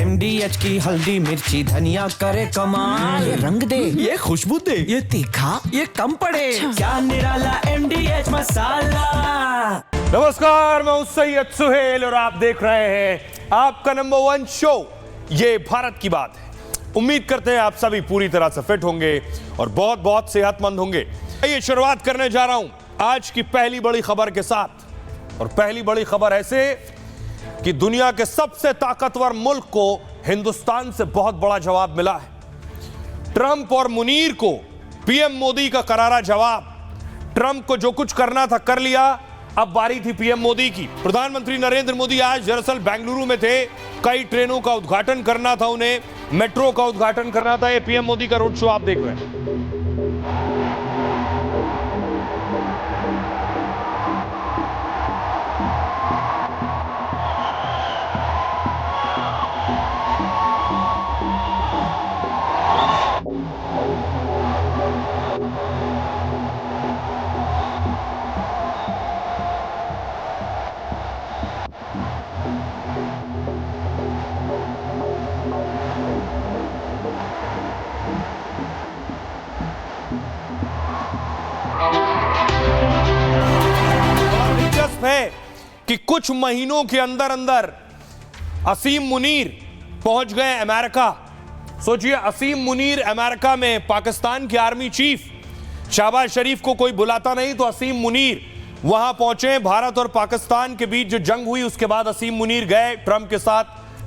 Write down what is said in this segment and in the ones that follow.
MDH की हल्दी मिर्ची धनिया करे कमाल। ये रंग दे, ये खुशबू दे, ये तीखा, ये कम पड़े। क्या निराला MDH मसाला। नमस्कार, मैं हूं सैयद सुहेल और आप देख रहे हैं आपका नंबर 1 शो ये भारत की बात है। उम्मीद करते हैं आप सभी पूरी तरह से फिट होंगे और बहुत बहुत सेहतमंद होंगे। ये शुरुआत करने जा रहा हूं आज की पहली बड़ी खबर के साथ, और पहली बड़ी खबर ऐसे कि दुनिया के सबसे ताकतवर मुल्क को हिंदुस्तान से बहुत बड़ा जवाब मिला है। ट्रंप और मुनीर को पीएम मोदी का करारा जवाब। ट्रंप को जो कुछ करना था कर लिया, अब बारी थी पीएम मोदी की। प्रधानमंत्री नरेंद्र मोदी आज दरअसल बेंगलुरु में थे। कई ट्रेनों का उद्घाटन करना था उन्हें, मेट्रो का उद्घाटन करना था। ये पीएम मोदी का रोड शो आप देख रहे हैं। दिलचस्प है कि कुछ महीनों के अंदर अंदर असीम मुनीर पहुंच गए अमेरिका। सोचिए, असीम मुनीर अमेरिका में पाकिस्तान के आर्मी चीफ शहबाज शरीफ को कोई बुलाता नहीं तो असीम मुनीर वहां पहुंचे। भारत और पाकिस्तान के बीच जो जंग हुई उसके बाद असीम मुनीर गए ट्रंप के साथ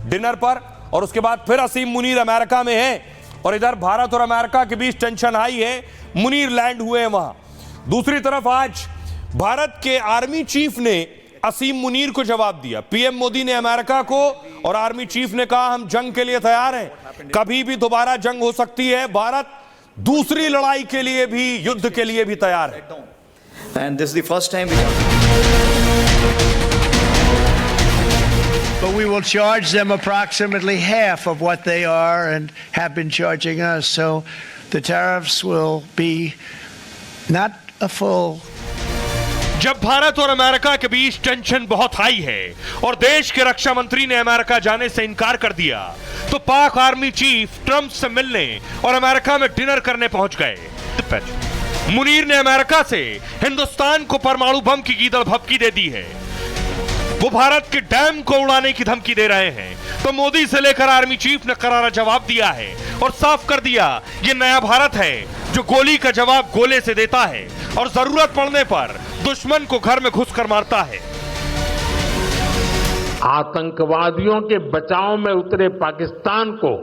डिनर पर, और उसके बाद फिर असीम मुनीर अमेरिका में है और इधर भारत और अमेरिका के बीच टेंशन हाई है। मुनीर लैंड हुए हैं वहां। दूसरी तरफ आज भारत के आर्मी चीफ ने असीम मुनीर को जवाब दिया। पीएम मोदी ने अमेरिका को और आर्मी चीफ ने कहा हम जंग के लिए तैयार हैं, कभी भी दोबारा जंग हो सकती है, भारत दूसरी लड़ाई के लिए भी, युद्ध के लिए भी तैयार है। And this is the first time But we will charge them approximately half of what they are and have been charging us. So the tariffs will be not a full. जब भारत और अमेरिका के बीच tension बहुत high है और देश के रक्षा मंत्री ने अमेरिका जाने से इनकार कर दिया, तो पाक आर्मी चीफ ट्रंप से मिलने और अमेरिका में डिनर करने पहुंच गए। मुनीर ने अमेरिका से हिंदुस्तान को परमाणु बम की गीदड़ भभकी दे दी है। वो भारत के डैम को उड़ाने की धमकी दे रहे हैं, तो मोदी से लेकर आर्मी चीफ ने करारा जवाब दिया है और साफ कर दिया ये नया भारत है जो गोली का जवाब गोले से देता है और जरूरत पड़ने पर दुश्मन को घर में घुसकर मारता है। आतंकवादियों के बचाव में उतरे पाकिस्तान को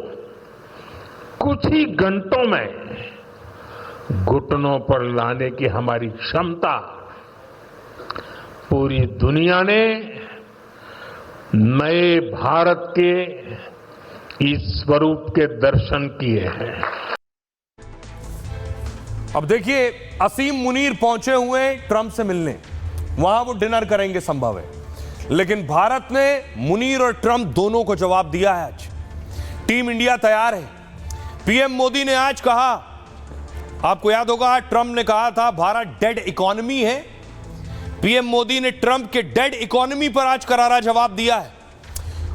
कुछ ही घंटों में घुटनों पर लाने की हमारी क्षमता पूरी दुनिया ने नए भारत के इस स्वरूप के दर्शन किए हैं। अब देखिए, असीम मुनीर पहुंचे हुए ट्रंप से मिलने, वहां वो डिनर करेंगे संभव है, लेकिन भारत ने मुनीर और ट्रंप दोनों को जवाब दिया है। आज टीम इंडिया तैयार है। पीएम मोदी ने आज कहा, आपको याद होगा ट्रंप ने कहा था भारत डेड इकोनॉमी है। पीएम मोदी ने ट्रंप के डेड इकोनॉमी पर आज करारा जवाब दिया है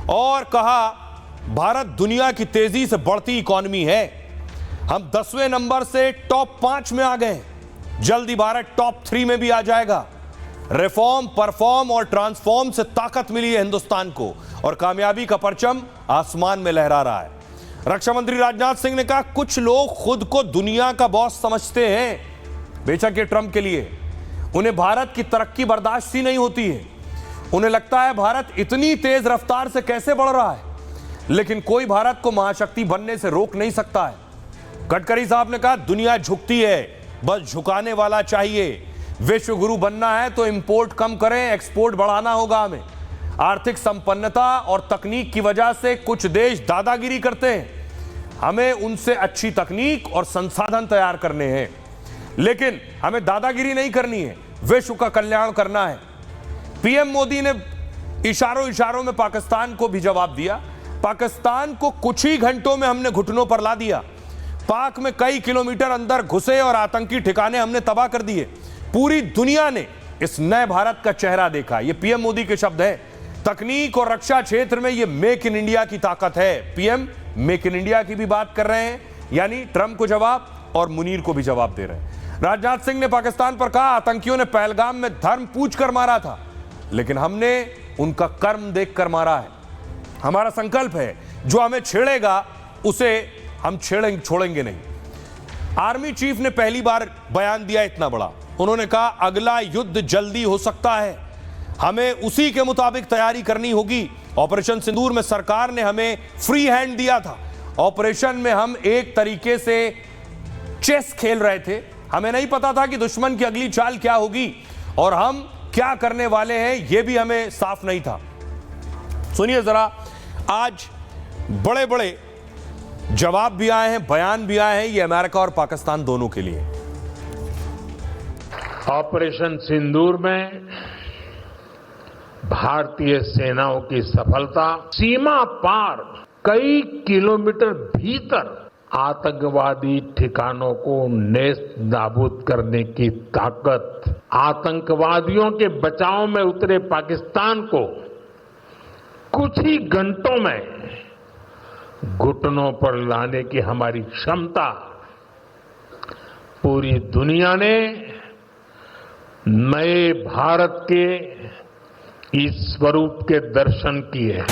और कहा भारत दुनिया की तेजी से बढ़ती इकोनॉमी है। हम 10वें नंबर से टॉप 5 में आ गए, जल्दी भारत टॉप 3 में भी आ जाएगा। रिफॉर्म, परफॉर्म और ट्रांसफॉर्म से ताकत मिली है हिंदुस्तान को और कामयाबी का परचम आसमान में लहरा रहा है। रक्षा मंत्री राजनाथ सिंह ने कहा कुछ लोग खुद को दुनिया का बॉस समझते हैं। बेशक ये ट्रंप के लिए, उन्हें भारत की तरक्की बर्दाश्त ही नहीं होती है। उन्हें लगता है भारत इतनी तेज रफ्तार से कैसे बढ़ रहा है, लेकिन कोई भारत को महाशक्ति बनने से रोक नहीं सकता है। गडकरी साहब ने कहा दुनिया झुकती है, बस झुकाने वाला चाहिए। विश्व गुरु बनना है तो इंपोर्ट कम करें, एक्सपोर्ट बढ़ाना होगा हमें। आर्थिक संपन्नता और तकनीक की वजह से कुछ देश दादागिरी करते हैं, हमें उनसे अच्छी तकनीक और संसाधन तैयार करने हैं, लेकिन हमें दादागिरी नहीं करनी है, विश्व का कल्याण करना है। पीएम मोदी ने इशारों इशारों में पाकिस्तान को भी जवाब दिया। पाकिस्तान को कुछ ही घंटों में हमने घुटनों पर ला दिया। पाक में कई किलोमीटर अंदर घुसे और आतंकी ठिकाने हमने तबाह कर दिए। पूरी दुनिया ने इस नए भारत का चेहरा देखा। ये पीएम मोदी के शब्द हैं। तकनीक और रक्षा क्षेत्र में यह मेक इन इंडिया की ताकत है। पीएम मेक इन इंडिया की भी बात कर रहे हैं, यानी ट्रंप को जवाब और मुनीर को भी जवाब दे रहे हैं। राजनाथ सिंह ने पाकिस्तान पर कहा, आतंकियों ने पहलगाम में धर्म पूछ कर मारा था, लेकिन हमने उनका कर्म देखकर मारा है। हमारा संकल्प है, जो हमें छेड़ेगा उसे हम छोड़ेंगे नहीं। आर्मी चीफ ने पहली बार बयान दिया इतना बड़ा। उन्होंने कहा, अगला युद्ध जल्दी हो सकता है, हमें उसी के मुताबिक तैयारी करनी होगी। ऑपरेशन सिंदूर में सरकार ने हमें फ्री हैंड दिया था। ऑपरेशन में हम एक तरीके से चेस खेल रहे थे। हमें नहीं पता था कि दुश्मन की अगली चाल क्या होगी और हम क्या करने वाले हैं, यह भी हमें साफ नहीं था। सुनिए जरा, आज बड़े बड़े जवाब भी आए हैं, बयान भी आए हैं, ये अमेरिका और पाकिस्तान दोनों के लिए। ऑपरेशन सिंदूर में भारतीय सेनाओं की सफलता सीमा पार कई किलोमीटर भीतर आतंकवादी ठिकानों को नेस्त नाबूद करने की ताकत, आतंकवादियों के बचाव में उतरे पाकिस्तान को कुछ ही घंटों में घुटनों पर लाने की हमारी क्षमता पूरी दुनिया ने नए भारत के इस स्वरूप के दर्शन किए।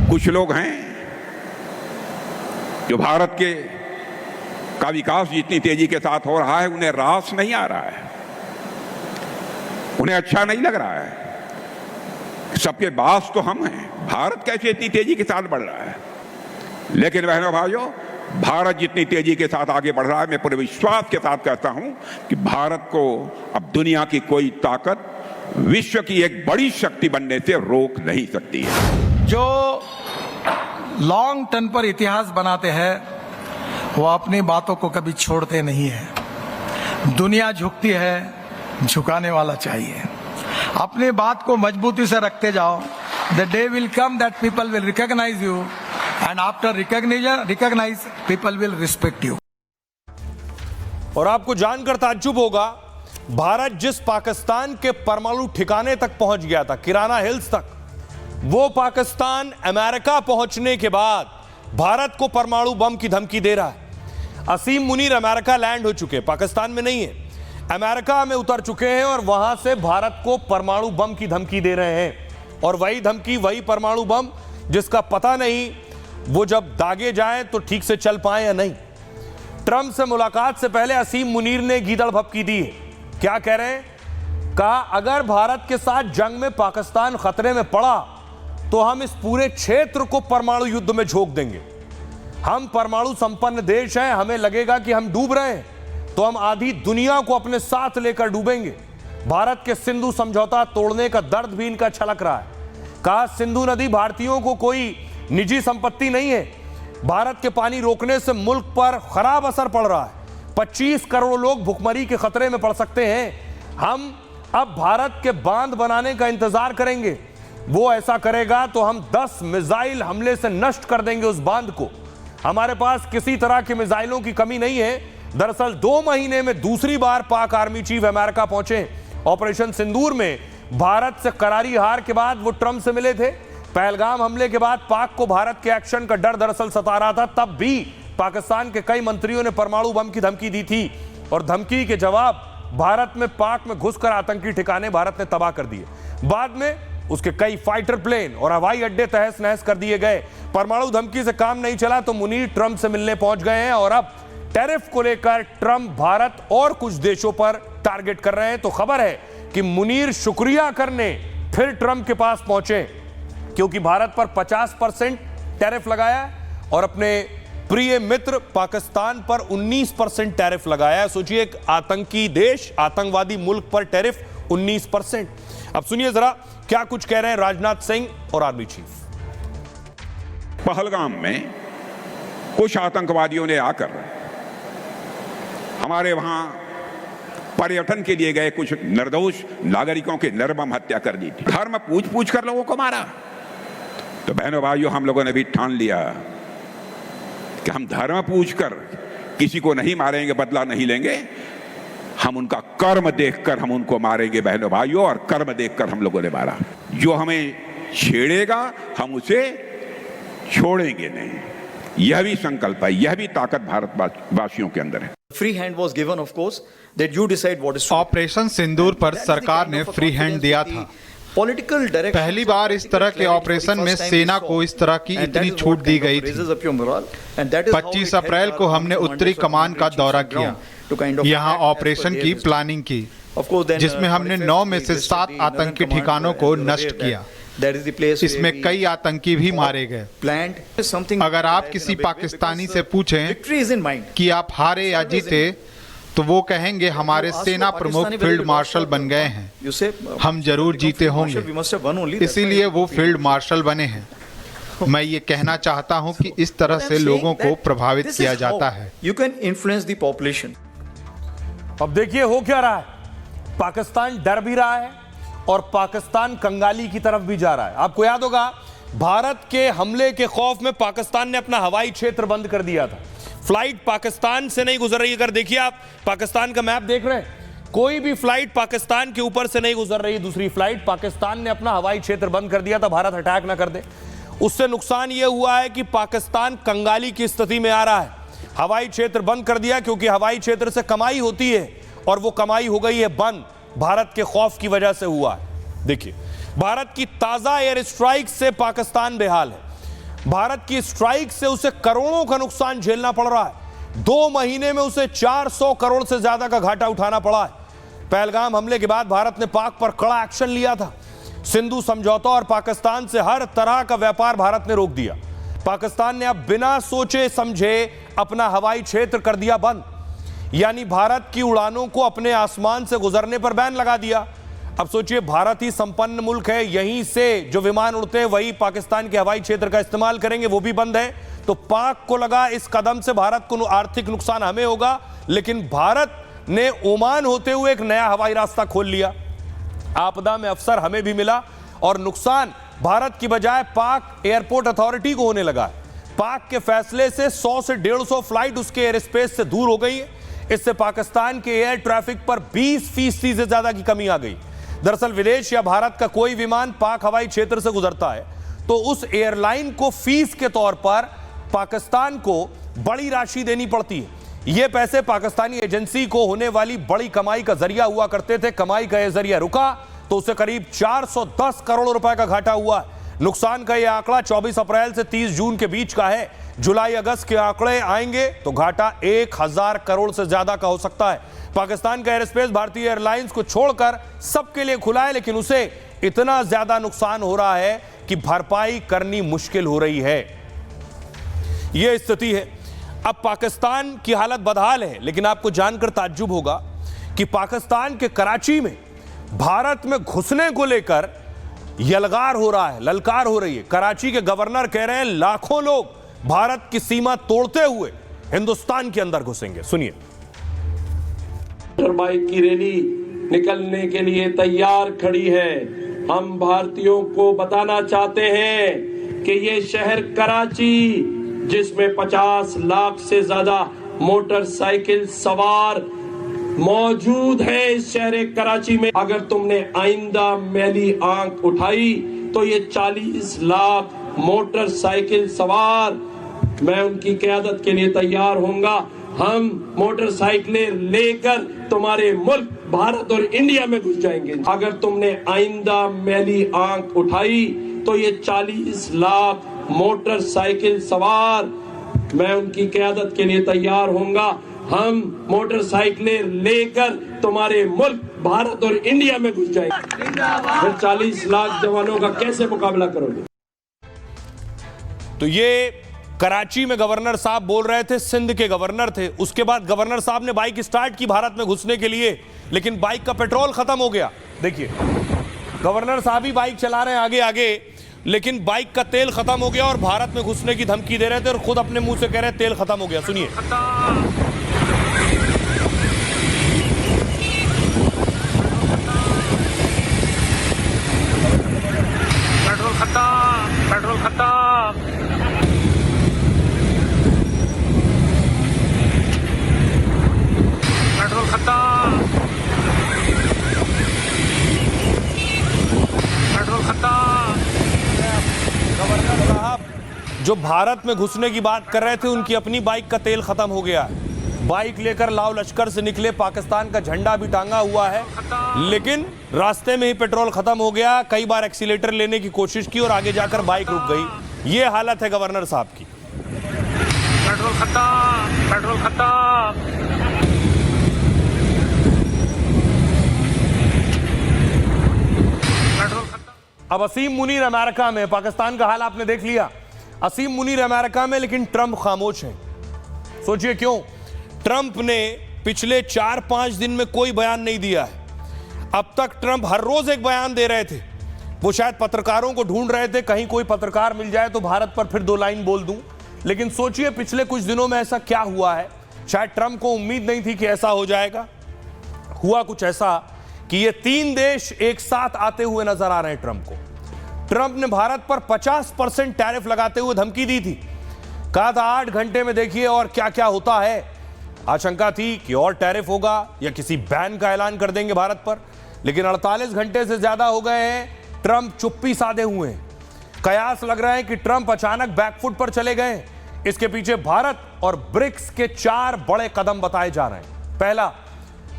कुछ लोग हैं जो भारत के का विकास जितनी तेजी के साथ हो रहा है उन्हें रास नहीं आ रहा है, उन्हें अच्छा नहीं लग रहा है। सबके बास तो हम हैं, भारत कैसे इतनी तेजी के साथ बढ़ रहा है। लेकिन बहनों भाइयों, भारत जितनी तेजी के साथ आगे बढ़ रहा है, मैं पूरे विश्वास के साथ कहता हूं कि भारत को अब दुनिया की कोई ताकत विश्व की एक बड़ी शक्ति बनने से रोक नहीं सकती है। जो लॉन्ग टर्म पर इतिहास बनाते हैं वो अपनी बातों को कभी छोड़ते नहीं है। दुनिया झुकती है, झुकाने वाला चाहिए। अपनी बात को मजबूती से रखते जाओ। The day will come that people will recognise you and after recognise people will respect you. और आपको जानकर ताज्जुब होगा, भारत जिस पाकिस्तान के परमाणु ठिकाने तक पहुंच गया था, किराना हिल्स तक, वो पाकिस्तान अमेरिका पहुंचने के बाद भारत को परमाणु बम की धमकी दे रहा है। असीम मुनीर अमेरिका लैंड हो चुके, पाकिस्तान में नहीं है, अमेरिका में उतर चुके हैं और वहां से भारत को परमाणु बम की धमकी दे रहे हैं। और वही धमकी, वही परमाणु बम जिसका पता नहीं वो जब दागे जाएं तो ठीक से चल पाए या नहीं। ट्रंप से मुलाकात से पहले असीम मुनीर ने गीदड़ भपकी दी है। क्या कह रहे हैं? कहा, अगर भारत के साथ जंग में पाकिस्तान खतरे में पड़ा तो हम इस पूरे क्षेत्र को परमाणु युद्ध में झोंक देंगे। हम परमाणु संपन्न देश हैं, हमें लगेगा कि हम डूब रहे हैं तो हम आधी दुनिया को अपने साथ लेकर डूबेंगे। भारत के सिंधु समझौता तोड़ने का दर्द भी इनका छलक रहा है। कहा, सिंधु नदी भारतीयों को कोई निजी संपत्ति नहीं है। भारत के पानी रोकने से मुल्क पर खराब असर पड़ रहा है। 25 करोड़ लोग भुखमरी के खतरे में पड़ सकते हैं। हम अब भारत के बांध बनाने का इंतजार करेंगे। वो ऐसा करेगा तो हम 10 मिसाइल हमले से नष्ट कर देंगे उस बांध को। हमारे पास किसी तरह के मिसाइलों की कमी नहीं है। दरअसल 2 महीने में दूसरी बार पाक आर्मी चीफ अमेरिका पहुंचे। ऑपरेशन सिंदूर में भारत से करारी हार के बाद वो ट्रंप से मिले थे। पहलगाम हमले के बाद पाक को भारत के एक्शन का डर दरअसल सता रहा था। तब भी पाकिस्तान के कई मंत्रियों ने परमाणु बम की धमकी दी थी और धमकी के जवाब भारत में पाक में घुसकर आतंकी ठिकाने भारत ने तबाह कर दिए। बाद में उसके कई फाइटर प्लेन और हवाई अड्डे तहस नहस कर दिए गए। परमाणु धमकी से काम नहीं चला तो मुनीर ट्रंप से मिलने पहुंच गए हैं और अब टैरिफ को लेकर ट्रंप भारत और कुछ देशों पर टारगेट कर रहे हैं। तो खबर है कि मुनीर शुक्रिया करने फिर ट्रंप के पास पहुंचे क्योंकि भारत पर 50% टैरिफ लगाया और अपने प्रिय मित्र पाकिस्तान पर 19% टैरिफ लगाया। सोचिए, एक आतंकी देश, आतंकवादी मुल्क पर टैरिफ 19%। अब सुनिए जरा क्या कुछ कह रहे हैं राजनाथ सिंह और आर्मी चीफ। पहलगाम में कुछ आतंकवादियों ने आकर हमारे वहां पर्यटन के लिए गए कुछ निर्दोष नागरिकों की निर्मम हत्या कर दी थी। धर्म पूछ पूछ कर लोगों को मारा। तो बहनों भाइयों, हम लोगों ने भी ठान लिया कि हम धर्म पूछकर किसी को नहीं मारेंगे, बदला नहीं लेंगे। हम उनका कर्म देखकर हम उनको मारेंगे बहनों भाइयों, और कर्म देखकर हम लोगों ने मारा। जो हमें छेड़ेगा हम उसे छोड़ेंगे नहीं। यह भी संकल्प है, यह भी ताकत भारतवासियों के अंदर है। Free hand was given, of course, that you decide what is to be. Operation Sindoor पर सरकार ने फ्री हैंड दिया था। Political direction. पहली बार इस तरह के ऑपरेशन में सेना को इस तरह की इतनी छूट दी गई थी। 25 अप्रैल को हमने उत्तरी कमान का दौरा किया, यहाँ ऑपरेशन की प्लानिंग की, जिसमें हमने 9 में से 7 आतंकी ठिकानों को नष्ट किया। इसमें कई आतंकी भी मारे गए। अगर आप किसी पाकिस्तानी से पूछें कि आप हारे या जीते, तो वो कहेंगे हमारे सेना प्रमुख फील्ड मार्शल बन गए हैं, हम जरूर जीते होंगे, इसीलिए वो फील्ड मार्शल बने हैं। मैं ये कहना चाहता हूं कि इस तरह से लोगों को प्रभावित किया जाता है। You can influence the population. अब देखिए हो क्या रहा है, पाकिस्तान डर भी रहा है और पाकिस्तान कंगाली की तरफ भी जा रहा है। आपको याद होगा भारत के हमले के खौफ में पाकिस्तान ने अपना हवाई क्षेत्र बंद कर दिया था, फ्लाइट पाकिस्तान से नहीं गुजर रही। अगर देखिए आप पाकिस्तान का मैप देख रहे हैं, कोई भी फ्लाइट पाकिस्तान के ऊपर से नहीं गुजर रही दूसरी फ्लाइट। पाकिस्तान ने अपना हवाई क्षेत्र बंद कर दिया था, भारत अटैक ना कर दे। उससे नुकसान यह हुआ है कि पाकिस्तान कंगाली की स्थिति में आ रहा है। हवाई क्षेत्र बंद कर दिया क्योंकि हवाई क्षेत्र से कमाई होती है और वो कमाई हो गई है बंद, भारत के खौफ की वजह से हुआ है। देखिए भारत की ताजा एयर स्ट्राइक से पाकिस्तान बेहाल है। भारत की स्ट्राइक से उसे करोड़ों का नुकसान झेलना पड़ रहा है। 2 महीने में उसे 400 करोड़ से ज्यादा का घाटा उठाना पड़ा है। पहलगाम हमले के बाद भारत ने पाक पर कड़ा एक्शन लिया था। सिंधु समझौता और पाकिस्तान से हर तरह का व्यापार भारत ने रोक दिया। पाकिस्तान ने अब बिना सोचे समझे अपना हवाई क्षेत्र कर दिया बंद, यानी भारत की उड़ानों को अपने आसमान से गुजरने पर बैन लगा दिया। अब सोचिए, भारत ही संपन्न मुल्क है, यहीं से जो विमान उड़ते हैं वही पाकिस्तान के हवाई क्षेत्र का इस्तेमाल करेंगे, वो भी बंद है। तो पाक को लगा इस कदम से भारत को आर्थिक नुकसान हमें होगा, लेकिन भारत ने ओमान होते हुए एक नया हवाई रास्ता खोल लिया। आपदा में अवसर हमें भी मिला और नुकसान भारत की बजाय पाक एयरपोर्ट अथॉरिटी को होने लगा। पाक के फैसले से 100 से 150 फ्लाइट उसके एयर स्पेस से दूर हो गई है। इससे पाकिस्तान के एयर ट्रैफिक पर 20% से ज्यादा की कमी आ गई। दरअसल विदेश या भारत का कोई विमान पाक हवाई क्षेत्र से गुजरता है तो उस एयरलाइन को फीस के तौर पर पाकिस्तान को बड़ी राशि देनी पड़ती है। ये पैसे पाकिस्तानी एजेंसी को होने वाली बड़ी कमाई का जरिया हुआ करते थे। कमाई का यह जरिया रुका तो उसे करीब 410 करोड़ रुपए का घाटा हुआ। नुकसान का यह आंकड़ा 24 अप्रैल से 30 जून के बीच का है। जुलाई अगस्त के आंकड़े आएंगे तो घाटा 1000 करोड़ से ज्यादा का हो सकता है। पाकिस्तान का एयर स्पेस भारतीय एयरलाइंस को छोड़कर सबके लिए खुला है, लेकिन उसे इतना ज्यादा नुकसान हो रहा है कि भरपाई करनी मुश्किल हो रही है। यह स्थिति है। अब पाकिस्तान की हालत बदहाल है, लेकिन आपको जानकर ताज्जुब होगा कि पाकिस्तान के कराची में भारत में घुसने को लेकर यलगार हो रहा है, ललकार हो रही है। कराची के गवर्नर कह रहे हैं लाखों लोग भारत की सीमा तोड़ते हुए हिंदुस्तान के अंदर घुसेंगे। सुनिए। बाइक की रैली निकलने के लिए तैयार खड़ी है। हम भारतीयों को बताना चाहते हैं कि ये शहर कराची, जिसमें 50 लाख से ज्यादा मोटरसाइकिल सवार मौजूद है, इस शहर कराची में अगर तुमने आइंदा मैली आंख उठाई तो ये 40 लाख मोटरसाइकिल सवार, मैं उनकी क़यादत के लिए तैयार होऊंगा। हम मोटरसाइकिलें लेकर तुम्हारे मुल्क भारत और इंडिया में घुस जाएंगे। अगर तुमने आइंदा मैली आंख उठाई तो ये 40 लाख मोटरसाइकिल सवार, मैं उनकी क़यादत के लिए तैयार होऊंगा। हम मोटरसाइकिलें लेकर तुम्हारे मुल्क भारत और इंडिया में घुस जाएंगे। फिर 40 लाख जवानों का कैसे मुकाबला करोगे? तो ये कराची में गवर्नर साहब बोल रहे थे, सिंध के गवर्नर थे। उसके बाद गवर्नर साहब ने बाइक स्टार्ट की भारत में घुसने के लिए, लेकिन बाइक का पेट्रोल खत्म हो गया। देखिए गवर्नर साहब ही बाइक चला रहे हैं आगे आगे, लेकिन बाइक का तेल खत्म हो गया और भारत में घुसने की धमकी दे रहे थे और खुद अपने मुंह से कह रहे हैं तेल खत्म हो गया। सुनिए। पेट्रोल खत्म, पेट्रोल खत्म। पेट्रोल खत्म, पेट्रोल खत्म। जो भारत में घुसने की बात कर रहे थे उनकी अपनी बाइक का तेल खत्म हो गया है। बाइक लेकर लाव लश्कर से निकले, पाकिस्तान का झंडा भी टांगा हुआ है, लेकिन रास्ते में ही पेट्रोल खत्म हो गया। कई बार एक्सीलेटर लेने की कोशिश की और आगे जाकर बाइक रुक गई। ये हालत है गवर्नर साहब की। पेट्रोल खत्म, पेट्रोल खत्म। अब असीम मुनीर अमेरिका में, पाकिस्तान का हाल आपने देख लिया। असीम मुनीर अमेरिका में, लेकिन ट्रंप खामोश हैं। सोचिए क्यों? ट्रंप ने पिछले 4-5 दिन में कोई बयान नहीं दिया है। अब तक ट्रंप हर रोज एक बयान दे रहे थे। वो शायद पत्रकारों को ढूंढ रहे थे, कहीं कोई पत्रकार मिल जाए तो भारत पर फिर 2 लाइन बोल दूं। लेकिन सोचिए पिछले कुछ दिनों में ऐसा क्या हुआ है। शायद ट्रंप को उम्मीद नहीं थी कि ऐसा हो जाएगा। हुआ कुछ ऐसा कि ये 3 देश एक साथ आते हुए नजर आ रहे हैं ट्रंप को। ट्रंप ने भारत पर 50% टैरिफ लगाते हुए धमकी दी थी। कहा था 8 घंटे में देखिए और क्या क्या होता है। आशंका थी कि और टैरिफ होगा या किसी बैन का ऐलान कर देंगे भारत पर, लेकिन 48 घंटे से ज्यादा हो गए हैं। ट्रंप चुप्पी साधे हुए हैं। कयास लग रहा है कि ट्रंप अचानक बैकफुट पर चले गए। इसके पीछे भारत और ब्रिक्स के 4 बड़े कदम बताए जा रहे हैं। पहला,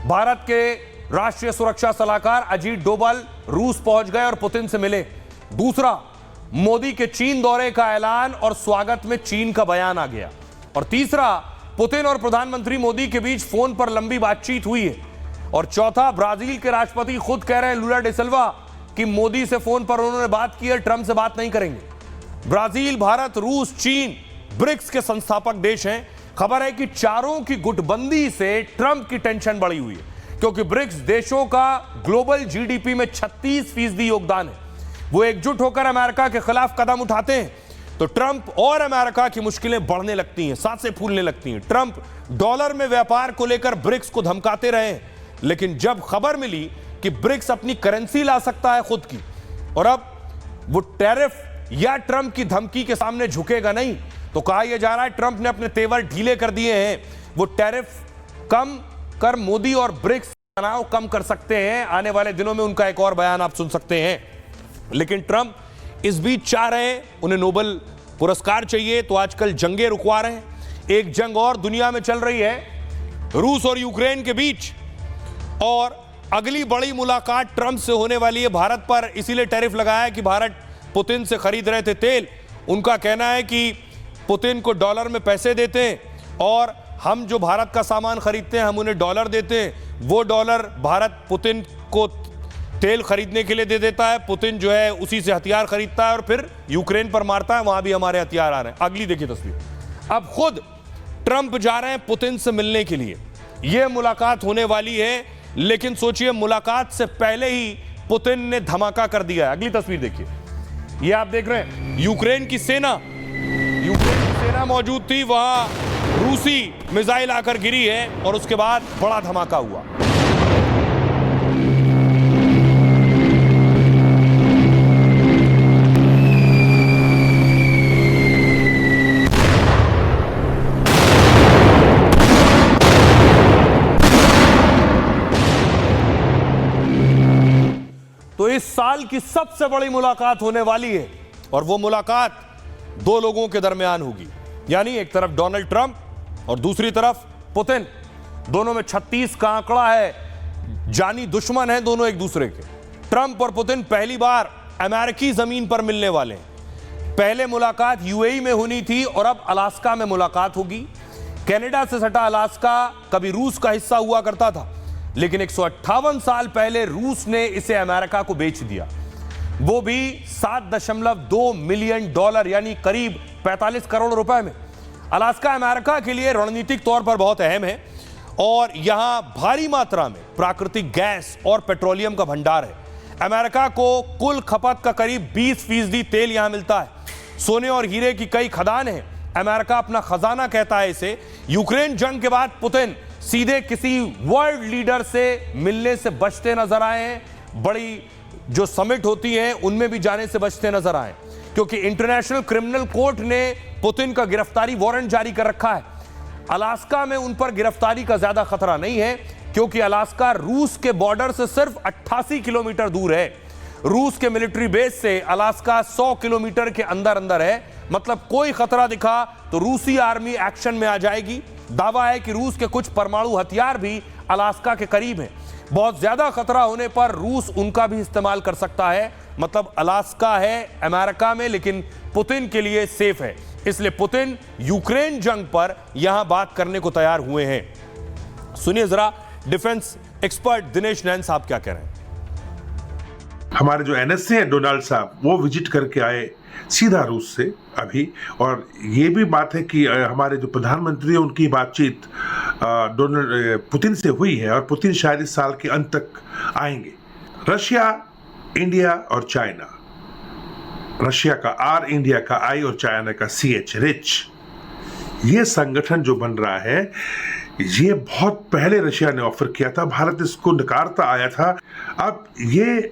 भारत के राष्ट्रीय सुरक्षा सलाहकार अजीत डोभाल रूस पहुंच गए और पुतिन से मिले। दूसरा, मोदी के चीन दौरे का ऐलान और स्वागत में चीन का बयान आ गया। और तीसरा, पुतिन और प्रधानमंत्री मोदी के बीच फोन पर लंबी बातचीत हुई है। और चौथा, ब्राजील के राष्ट्रपति खुद कह रहे हैं, लुला डे सिल्वा, कि मोदी से फोन पर उन्होंने बात की है, ट्रंप से बात नहीं करेंगे। ब्राजील, भारत, रूस, चीन ब्रिक्स के संस्थापक देश हैं। खबर है कि चारों की गुटबंदी से ट्रंप की टेंशन बढ़ी हुई है, क्योंकि ब्रिक्स देशों का ग्लोबल जीडीपी में 36% योगदान है। वो एकजुट होकर अमेरिका के खिलाफ कदम उठाते हैं तो ट्रंप और अमेरिका की मुश्किलें बढ़ने लगती हैं, सांसें फूलने लगती हैं। ट्रंप डॉलर में व्यापार को लेकर ब्रिक्स को धमकाते रहे, लेकिन जब खबर मिली कि ब्रिक्स अपनी करेंसी ला सकता है खुद की, और अब वो टैरिफ या ट्रंप की धमकी के सामने झुकेगा नहीं, तो कहा यह जा रहा है ट्रंप ने अपने तेवर ढीले कर दिए हैं। वो टैरिफ कम कर मोदी और ब्रिक्स तनाव कम कर सकते हैं। आने वाले दिनों में उनका एक और बयान आप सुन सकते हैं। लेकिन ट्रंप इस बीच चाह रहे हैं, उन्हें नोबेल पुरस्कार चाहिए, तो आजकल जंगें रुकवा रहे हैं। एक जंग और दुनिया में चल रही है, रूस और यूक्रेन के बीच, और अगली बड़ी मुलाकात ट्रंप से होने वाली है। भारत पर इसीलिए टैरिफ लगाया है कि भारत पुतिन से खरीद रहे थे तेल। उनका कहना है कि पुतिन को डॉलर में पैसे देते हैं और हम जो भारत का सामान खरीदते हैं हम उन्हें डॉलर देते हैं। वो डॉलर भारत पुतिन को तेल खरीदने के लिए दे देता है। पुतिन जो है उसी से हथियार खरीदता है और फिर यूक्रेन पर मारता है। वहां भी हमारे हथियार आ रहे हैं। अगली देखिए तस्वीर। अब खुद ट्रंप जा रहे हैं पुतिन से मिलने के लिए। यह मुलाकात होने वाली है, लेकिन सोचिए मुलाकात से पहले ही पुतिन ने धमाका कर दिया है। अगली तस्वीर देखिए। यह आप देख रहे हैं यूक्रेन की सेना मौजूद थी, वहां रूसी मिसाइल आकर गिरी है और उसके बाद बड़ा धमाका हुआ। तो इस साल की सबसे बड़ी मुलाकात होने वाली है और वो मुलाकात 2 लोगों के दरमियान होगी, यानी एक तरफ डोनाल्ड ट्रंप और दूसरी तरफ पुतिन। दोनों में 36 का आंकड़ा है, जानी दुश्मन हैं दोनों एक दूसरे के। ट्रंप और पुतिन पहली बार अमेरिकी जमीन पर मिलने वाले हैं। पहले मुलाकात यूएई में होनी थी और अब अलास्का में मुलाकात होगी। कनाडा से सटा अलास्का कभी रूस का हिस्सा हुआ करता था, लेकिन 158 साल पहले रूस ने इसे अमेरिका को बेच दिया, वो भी $7.2 मिलियन, यानी करीब 45 करोड़ रुपए में। अलास्का अमेरिका के लिए रणनीतिक तौर पर बहुत अहम है और यहां भारी मात्रा में प्राकृतिक गैस और पेट्रोलियम का भंडार है। अमेरिका को कुल खपत का करीब 20% तेल यहां मिलता है। सोने और हीरे की कई खदान है। अमेरिका अपना खजाना कहता है इसे। यूक्रेन जंग के बाद पुतिन सीधे किसी वर्ल्ड लीडर से मिलने से बचते नजर आए हैं। बड़ी जो समिट होती है उनमें भी जाने से बचते नजर आए, क्योंकि इंटरनेशनल क्रिमिनल कोर्ट ने पुतिन का गिरफ्तारी वारंट जारी कर रखा है। अलास्का में उन पर गिरफ्तारी का ज्यादा खतरा नहीं है, क्योंकि अलास्का रूस के बॉर्डर से सिर्फ 88 किलोमीटर दूर है। रूस के मिलिट्री बेस से अलास्का 100 किलोमीटर के अंदर अंदर है। मतलब कोई खतरा दिखा तो रूसी आर्मी एक्शन में आ जाएगी। दावा है कि रूस के कुछ परमाणु हथियार भी अलास्का के करीब हैं। बहुत ज्यादा खतरा होने पर रूस उनका भी इस्तेमाल कर सकता है। मतलब अलास्का है अमेरिका में, लेकिन पुतिन के लिए सेफ है, इसलिए पुतिन यूक्रेन जंग पर यहां बात करने को तैयार हुए हैं। सुनिए जरा डिफेंस एक्सपर्ट दिनेश नैन साहब क्या कह रहे हैं। हमारे जो एनएसए हैं डोनाल्ड साहब, वो विजिट करके आए सीधा रूस से अभी, और ये भी बात है कि हमारे जो प्रधानमंत्री है उनकी बातचीत पुतिन से हुई है, और पुतिन शायद इस साल के अंत तक आएंगे। रशिया, इंडिया और चाइना, रशिया का आर, इंडिया का आई और चाइना का CH, रिच, ये संगठन जो बन रहा है, ये बहुत पहले रशिया ने ऑफर किया था, भारत इसको नकारता आया था। अब ये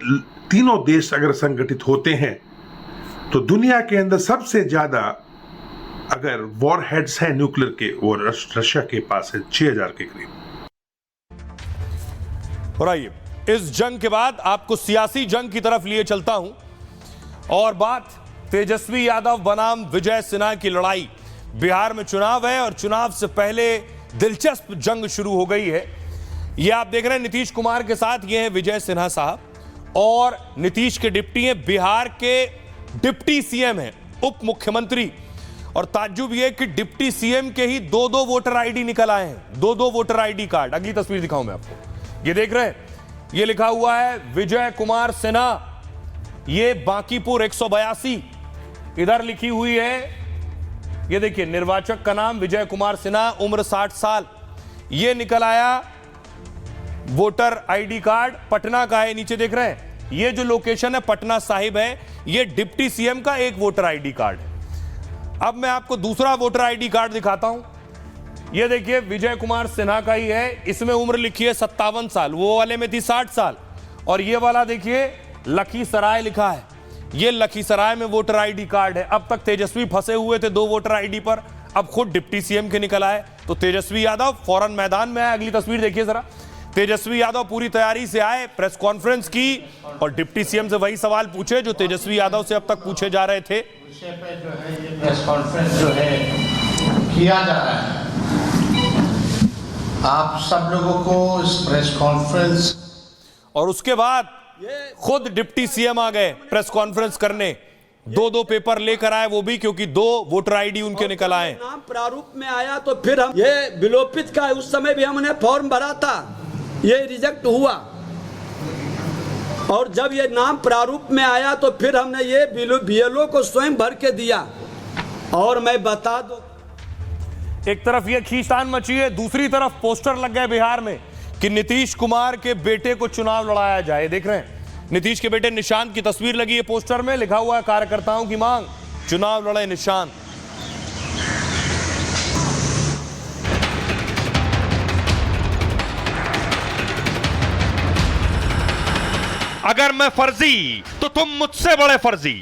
तीनों देश अगर संगठित होते हैं तो दुनिया के अंदर सबसे ज्यादा अगर वॉर हेड्स हैं न्यूक्लियर के, वो रशिया के पास है 6000 के करीब। और आइए इस जंग के बाद आपको सियासी जंग की तरफ लिए चलता हूं, और बात तेजस्वी यादव बनाम विजय सिन्हा की लड़ाई। बिहार में चुनाव है और चुनाव से पहले दिलचस्प जंग शुरू हो गई है। यह आप देख रहे हैं नीतीश कुमार के साथ, ये है विजय सिन्हा साहब, और नीतीश के डिप्टी हैं, बिहार के डिप्टी सीएम हैं, उप मुख्यमंत्री। और ताज्जुब यह कि डिप्टी सीएम के ही दो वोटर आईडी निकल आए हैं, दो वोटर आईडी कार्ड। अगली तस्वीर दिखाऊं मैं आपको, ये देख रहे हैं, ये लिखा हुआ है विजय कुमार सिन्हा, ये बांकीपुर 182 इधर लिखी हुई है। ये देखिए निर्वाचक का नाम विजय कुमार सिन्हा, उम्र 60 साल। ये निकल आया वोटर आईडी कार्ड, पटना का है, नीचे देख रहे हैं ये जो लोकेशन है पटना साहिब है। ये डिप्टी सीएम का एक वोटर आईडी कार्ड है। अब मैं आपको दूसरा वोटर आईडी कार्ड दिखाता हूं। ये देखिए विजय कुमार सिन्हा का ही है, इसमें उम्र लिखी है 57 साल, वो वाले में थी 60 साल। और ये वाला देखिए लखीसराय लिखा है, ये लखीसराय में वोटर आईडी कार्ड है। अब तक तेजस्वी फंसे हुए थे 2 वोटर आईडी पर, अब खुद डिप्टी सीएम के निकल आए, तो तेजस्वी यादव फौरन मैदान में आए। अगली तस्वीर देखिए जरा, तेजस्वी यादव पूरी तैयारी से आए, प्रेस कॉन्फ्रेंस की और डिप्टी सीएम से वही सवाल पूछे जो तेजस्वी यादव से अब तक पूछे जा रहे थे। विषय पे जो है ये प्रेस कॉन्फ्रेंस जो है किया जा रहा है, आप सब लोगों को इस प्रेस कॉन्फ्रेंस, और उसके बाद खुद डिप्टी सीएम आ गए प्रेस कॉन्फ्रेंस करने, 2 पेपर लेकर आए, वो भी क्योंकि 2 वोटर आईडी उनके निकल आए। नाम प्रारूप में आया तो फिर हम ये विलोपित का, उस समय भी हमने फॉर्म भरा था, ये रिजेक्ट हुआ, और जब ये नाम प्रारूप में आया तो फिर हमने ये बीएलओ को स्वयं भर के दिया। और मैं बता दूं, एक तरफ ये खींचतान मची है, दूसरी तरफ पोस्टर लग गए बिहार में कि नीतीश कुमार के बेटे को चुनाव लड़ाया जाए। देख रहे हैं नीतीश के बेटे निशांत की तस्वीर लगी है पोस्टर में, लिखा हुआ है कार्यकर्ताओं की मांग, चुनाव लड़े निशांत। अगर मैं फर्जी तो तुम मुझसे बड़े फर्जी।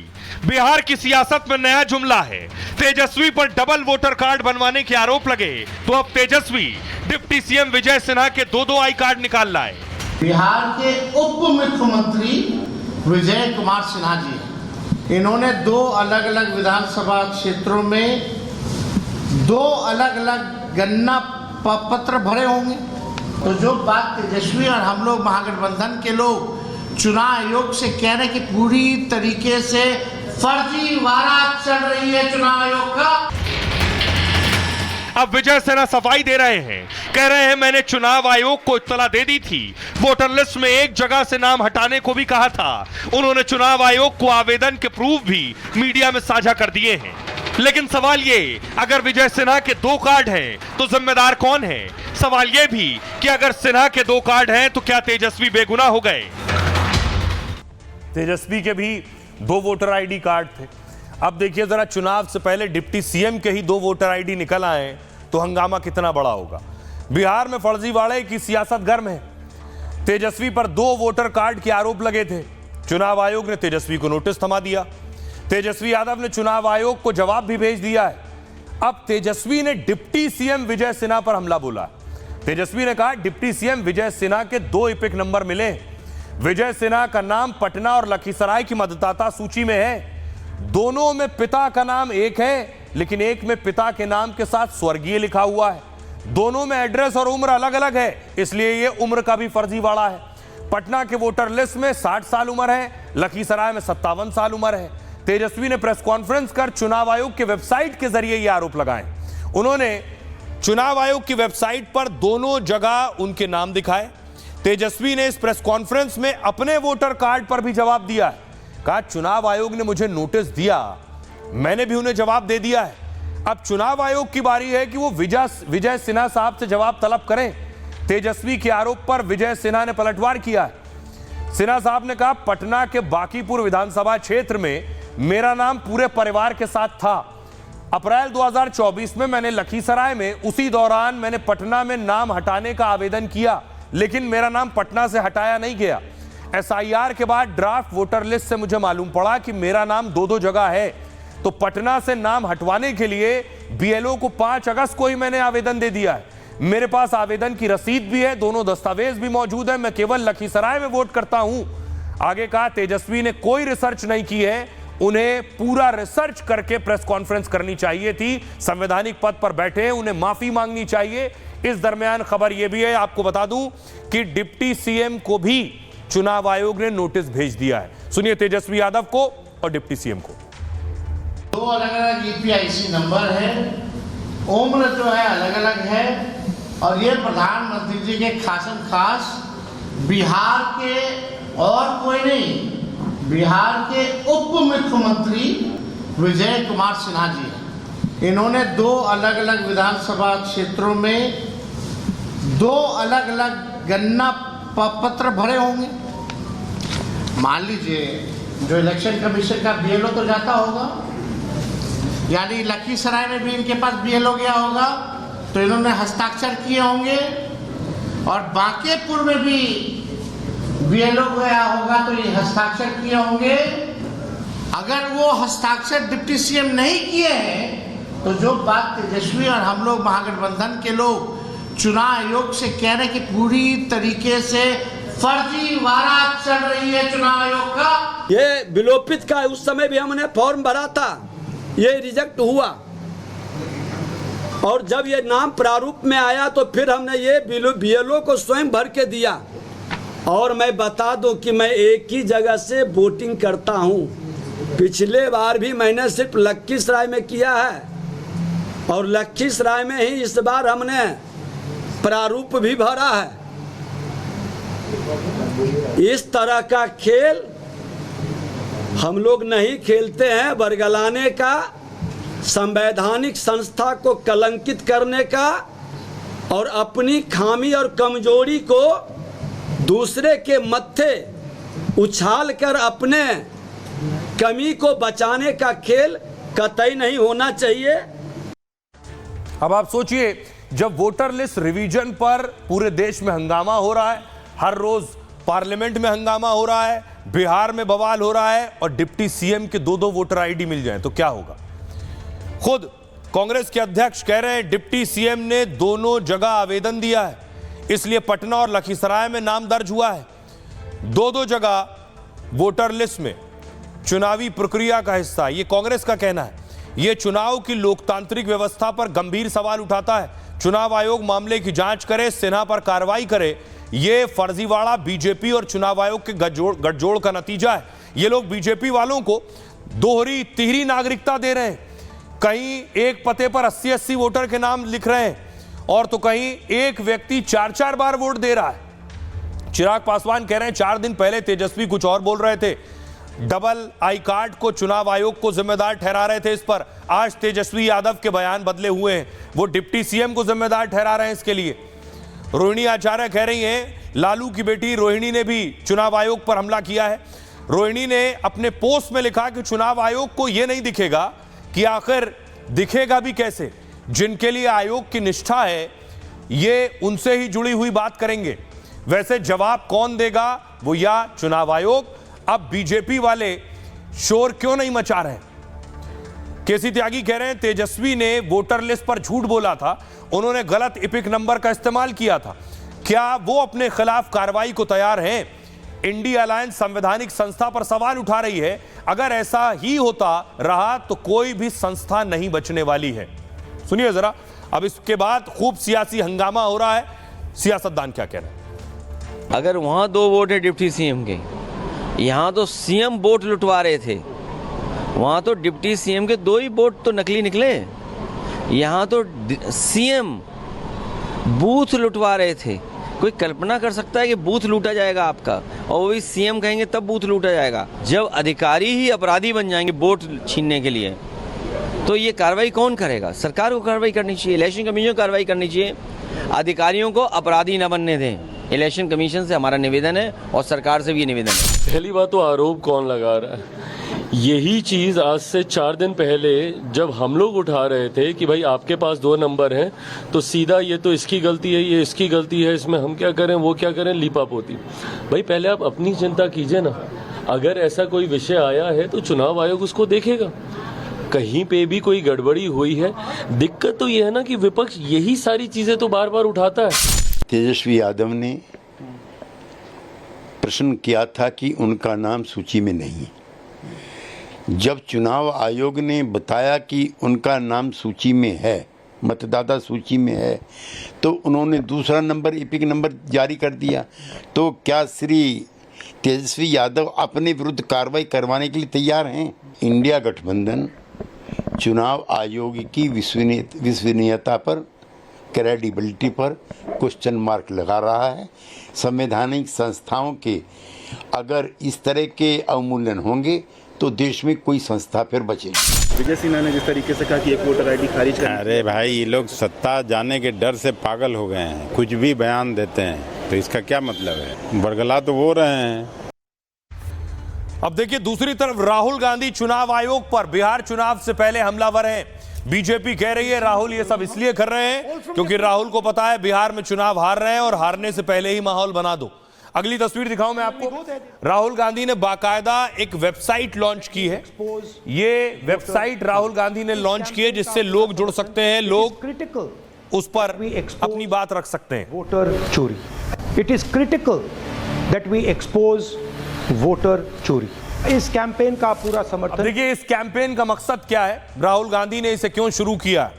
बिहार की सियासत में नया जुमला है, तेजस्वी पर डबल वोटर कार्ड बनवाने के आरोप लगे तो अब तेजस्वी डिप्टी सीएम विजय सिन्हा के 2 आई कार्ड निकाल लाए। बिहार के उप मुख्यमंत्री विजय कुमार सिन्हा जी, इन्होंने 2 अलग अलग विधानसभा क्षेत्रों में 2 अलग अलग गणना पत्र भरे होंगे। तो जो बात तेजस्वी और हम लोग महागठबंधन के लोग चुनाव आयोग से कह रहे कि पूरी तरीके से फर्जीवाड़ा चल रही है चुनाव आयोग का, अब विजय सिन्हा सफाई दे रहे हैं, कह रहे हैं मैंने चुनाव आयोग को इत्तला दे दी थी, वोटर लिस्ट में एक जगह से नाम हटाने को भी कहा था। उन्होंने चुनाव आयोग को आवेदन के प्रूफ भी मीडिया में साझा कर दिए हैं। लेकिन सवाल ये, अगर विजय सिन्हा के 2 कार्ड हैं तो जिम्मेदार कौन है? सवाल ये भी कि अगर सिन्हा के 2 कार्ड हैं तो क्या तेजस्वी बेगुनाह हो गए? तेजस्वी के भी 2 वोटर आईडी कार्ड थे। अब देखिए जरा, चुनाव से पहले डिप्टी सीएम के ही 2 वोटर आईडी निकल आए तो हंगामा कितना बड़ा होगा। बिहार में फर्जीवाड़े की सियासत गर्म है। तेजस्वी पर 2 वोटर कार्ड के आरोप लगे थे, चुनाव आयोग ने तेजस्वी को नोटिस थमा दिया। तेजस्वी यादव ने चुनाव आयोग को जवाब भी भेज दिया है। अब तेजस्वी ने डिप्टी सीएम विजय सिन्हा पर हमला बोला। तेजस्वी ने कहा डिप्टी सीएम विजय सिन्हा के 2 इपिक नंबर मिले। विजय सिन्हा का नाम पटना और लखीसराय की मतदाता सूची में है। दोनों में पिता का नाम एक है, लेकिन एक में पिता के नाम के साथ स्वर्गीय लिखा हुआ है। दोनों में एड्रेस और उम्र अलग अलग है, इसलिए ये उम्र का भी फर्जीवाड़ा है। पटना के वोटर लिस्ट में 60 साल उम्र है, लखीसराय में 57 साल उम्र है। तेजस्वी ने प्रेस कॉन्फ्रेंस कर चुनाव आयोग के वेबसाइट के जरिए ये आरोप लगाए। उन्होंने चुनाव आयोग की वेबसाइट पर दोनों जगह उनके नाम दिखाए। तेजस्वी ने इस प्रेस कॉन्फ्रेंस में अपने वोटर कार्ड पर भी जवाब दिया है। कहा चुनाव आयोग ने मुझे नोटिस दिया, मैंने भी उन्हें जवाब दे दिया है। अब चुनाव आयोग की बारी है कि वो विजय सिन्हा साहब से जवाब तलब करें। तेजस्वी के आरोप पर विजय सिन्हा ने पलटवार किया है। सिन्हा साहब ने कहा पटना के बांकीपुर विधानसभा क्षेत्र में मेरा नाम पूरे परिवार के साथ था। अप्रैल 2024 में मैंने लखीसराय में, उसी दौरान मैंने पटना में नाम हटाने का आवेदन किया, लेकिन मेरा नाम पटना से हटाया नहीं गया। एसआईआर के बाद ड्राफ्ट वोटर लिस्ट से मुझे मालूम पड़ा कि मेरा नाम दो जगह है, तो पटना से नाम हटवाने के लिए बीएलओ को 5 अगस्त को ही मैंने आवेदन दे दिया है। मेरे पास आवेदन की रसीद भी है, दोनों दस्तावेज भी मौजूद है। मैं केवल लखीसराय में वोट करता हूं। आगे कहा तेजस्वी ने कोई रिसर्च नहीं की है, उन्हें पूरा रिसर्च करके प्रेस कॉन्फ्रेंस करनी चाहिए थी। संवैधानिक पद पर बैठे हैं, उन्हें माफी मांगनी चाहिए। इस दरमियान खबर यह भी है, आपको बता दूं कि डिप्टी सीएम को भी चुनाव आयोग ने नोटिस भेज दिया है। सुनिए तेजस्वी यादव को और डिप्टी सीएम को। 2 अलग अलग ईपीआईसी नंबर है, उम्र जो है अलग अलग है, और ये प्रधानमंत्री जी के खासम खास बिहार के और कोई नहीं, बिहार के उप मुख्यमंत्री विजय कुमार सिन्हा जी हैं। इन्होंने 2 अलग अलग विधानसभा क्षेत्रों में 2 अलग अलग गणना पत्र भरे होंगे। मान लीजिए जो इलेक्शन कमीशन का बीएलओ तो जाता होगा, यानी लखीसराय में भी इनके पास बीएलओ गया होगा, तो इन्होंने हस्ताक्षर किए होंगे, और बांकीपुर में भी बीएलओ गया होगा तो ये हस्ताक्षर किए होंगे। अगर वो हस्ताक्षर डिप्टी सीएम नहीं किए हैं, तो जो बात तेजस्वी और हम लोग महागठबंधन के लोग चुनाव आयोग से कह रहे हैं कि पूरी तरीके से फर्जीवाड़ा चल रही है चुनाव आयोग का, ये विलोपित का उस समय भी हमने फॉर्म भरा था, ये रिजेक्ट हुआ, और जब ये नाम प्रारूप में आया तो फिर हमने ये बीएलओ को स्वयं भर के दिया। और मैं बता दूं कि मैं एक ही जगह से वोटिंग करता हूं। पिछले बार भी मैंने सिर्फ लखीसराय में किया है, और लखीसराय में ही इस बार हमने प्रारूप भी भरा है। इस तरह का खेल हम लोग नहीं खेलते हैं। बरगलाने का, संवैधानिक संस्था को कलंकित करने का, और अपनी खामी और कमजोरी को दूसरे के मत्थे उछाल कर अपने कमी को बचाने का खेल कतई नहीं होना चाहिए। अब आप सोचिए, जब वोटर लिस्ट रिवीजन पर पूरे देश में हंगामा हो रहा है, हर रोज पार्लियामेंट में हंगामा हो रहा है, बिहार में बवाल हो रहा है, और डिप्टी सीएम के 2 वोटर आईडी मिल जाएं तो क्या होगा। खुद कांग्रेस के अध्यक्ष कह रहे हैं डिप्टी सीएम ने दोनों जगह आवेदन दिया है, इसलिए पटना और लखीसराय में नाम दर्ज हुआ है। 2 जगह वोटर लिस्ट में चुनावी प्रक्रिया का हिस्सा, ये कांग्रेस का कहना है। यह चुनाव की लोकतांत्रिक व्यवस्था पर गंभीर सवाल उठाता है। चुनाव आयोग मामले की जांच करे, सिन्हा पर कार्रवाई करे। यह फर्जीवाड़ा बीजेपी और चुनाव आयोग के गठजोड़ का नतीजा है। ये लोग बीजेपी वालों को दोहरी तिहरी नागरिकता दे रहे हैं। कहीं एक पते पर 80-80 वोटर के नाम लिख रहे हैं, और तो कहीं एक व्यक्ति 4-4 बार वोट दे रहा है। चिराग पासवान कह रहे हैं 4 दिन पहले तेजस्वी कुछ और बोल रहे थे, डबल आई कार्ड को चुनाव आयोग को जिम्मेदार ठहरा रहे थे इस पर। आज तेजस्वी यादव के बयान बदले हुए हैं, वो डिप्टी सीएम को जिम्मेदार ठहरा रहे हैं इसके लिए। रोहिणी आचार्य कह रही हैं लालू की बेटी रोहिणी ने भी चुनाव आयोग पर हमला किया है। रोहिणी ने अपने पोस्ट में लिखा कि चुनाव आयोग को यह नहीं दिखेगा कि आखिर दिखेगा भी कैसे, जिनके लिए आयोग की निष्ठा है ये उनसे ही जुड़ी हुई बात करेंगे। वैसे जवाब कौन देगा, वो या चुनाव आयोग। अब बीजेपी वाले शोर क्यों नहीं मचा रहे? केसी त्यागी कह रहे हैं तेजस्वी ने वोटर लिस्ट पर झूठ बोला था, उन्होंने गलत इपिक नंबर का इस्तेमाल किया था। क्या वो अपने खिलाफ कार्रवाई को तैयार हैं? इंडी अलायंस संवैधानिक संस्था पर सवाल उठा रही है। अगर ऐसा ही होता रहा तो कोई भी संस्था नहीं बचने वाली है। सुनिए जरा, अब इसके बाद खूब सियासी हंगामा हो रहा है। सियासतदान क्या कह रहे हैं? अगर वहां 2 वोट है डिप्टी सीएम के, यहां तो सीएम वोट लुटवा रहे थे, वहां तो डिप्टी सीएम के 2 ही वोट तो नकली निकले। यहां तो सीएम बूथ लुटवा रहे थे। कोई कल्पना कर सकता है कि बूथ लूटा जाएगा आपका, और वो भी सीएम कहेंगे तब बूथ लूटा जाएगा? जब अधिकारी ही अपराधी बन जाएंगे वोट छीनने के लिए, तो ये कार्रवाई कौन करेगा? सरकार को कार्रवाई करनी चाहिए, इलेक्शन कमीशन को कार्रवाई करनी चाहिए। अधिकारियों को अपराधी न बनने दें। इलेक्शन कमीशन से हमारा निवेदन है और सरकार से भी ये निवेदन है। पहली बात तो आरोप कौन लगा रहा है? यही चीज़ आज से 4 दिन पहले जब हम लोग उठा रहे थे कि भाई आपके पास 2 नंबर हैं, तो सीधा ये तो इसकी गलती है, ये इसकी गलती है, इसमें हम क्या करें, वो क्या करें, लीपापोती। भाई पहले आप अपनी चिंता कीजिए ना। अगर ऐसा कोई विषय आया है तो चुनाव आयोग उसको देखेगा। कहीं पे भी कोई गड़बड़ी हुई है, दिक्कत तो ये है ना कि विपक्ष यही सारी चीज़ें तो बार बार उठाता है। तेजस्वी यादव ने प्रश्न किया था कि उनका नाम सूची में नहीं। जब चुनाव आयोग ने बताया कि उनका नाम सूची में है, मतदाता सूची में है, तो उन्होंने दूसरा नंबर, एपिक नंबर जारी कर दिया। तो क्या श्री तेजस्वी यादव अपने विरुद्ध कार्रवाई करवाने के लिए तैयार हैं? इंडिया गठबंधन चुनाव आयोग की विश्वसनीयता पर, क्रेडिबिलिटी पर क्वेश्चन मार्क लगा रहा है। संवैधानिक संस्थाओं के अगर इस तरह के अवमूल्यन होंगे तो देश में कोई संस्था फिर बचेगी। विजय सिन्हा ने जिस तरीके से कहा कि एक वोटर आईडी खारिज कर, अरे भाई ये लोग सत्ता जाने के डर से पागल हो गए हैं, कुछ भी बयान देते हैं, तो इसका क्या मतलब है? बरगला तो वो रहे हैं। अब देखिए, दूसरी तरफ राहुल गांधी चुनाव आयोग पर बिहार चुनाव से पहले हमलावर हैं। बीजेपी कह रही है राहुल ये सब इसलिए कर रहे हैं क्योंकि राहुल को पता है बिहार में चुनाव हार रहे हैं और हारने से पहले ही माहौल बना दो। अगली तस्वीर दिखाऊं मैं आपको। राहुल गांधी ने बाकायदा एक वेबसाइट लॉन्च की है। ये वेबसाइट राहुल गांधी ने लॉन्च की है जिससे लोग जुड़ सकते हैं, लोग उस पर अपनी बात रख सकते हैं। वोटर चोरी, it is critical that we expose voter चोरी। इस कैंपेन का पूरा समर्थन। देखिए इस कैंपेन का मकसद क्या है, राहुल गांधी ने इसे क्यों शुरू किया।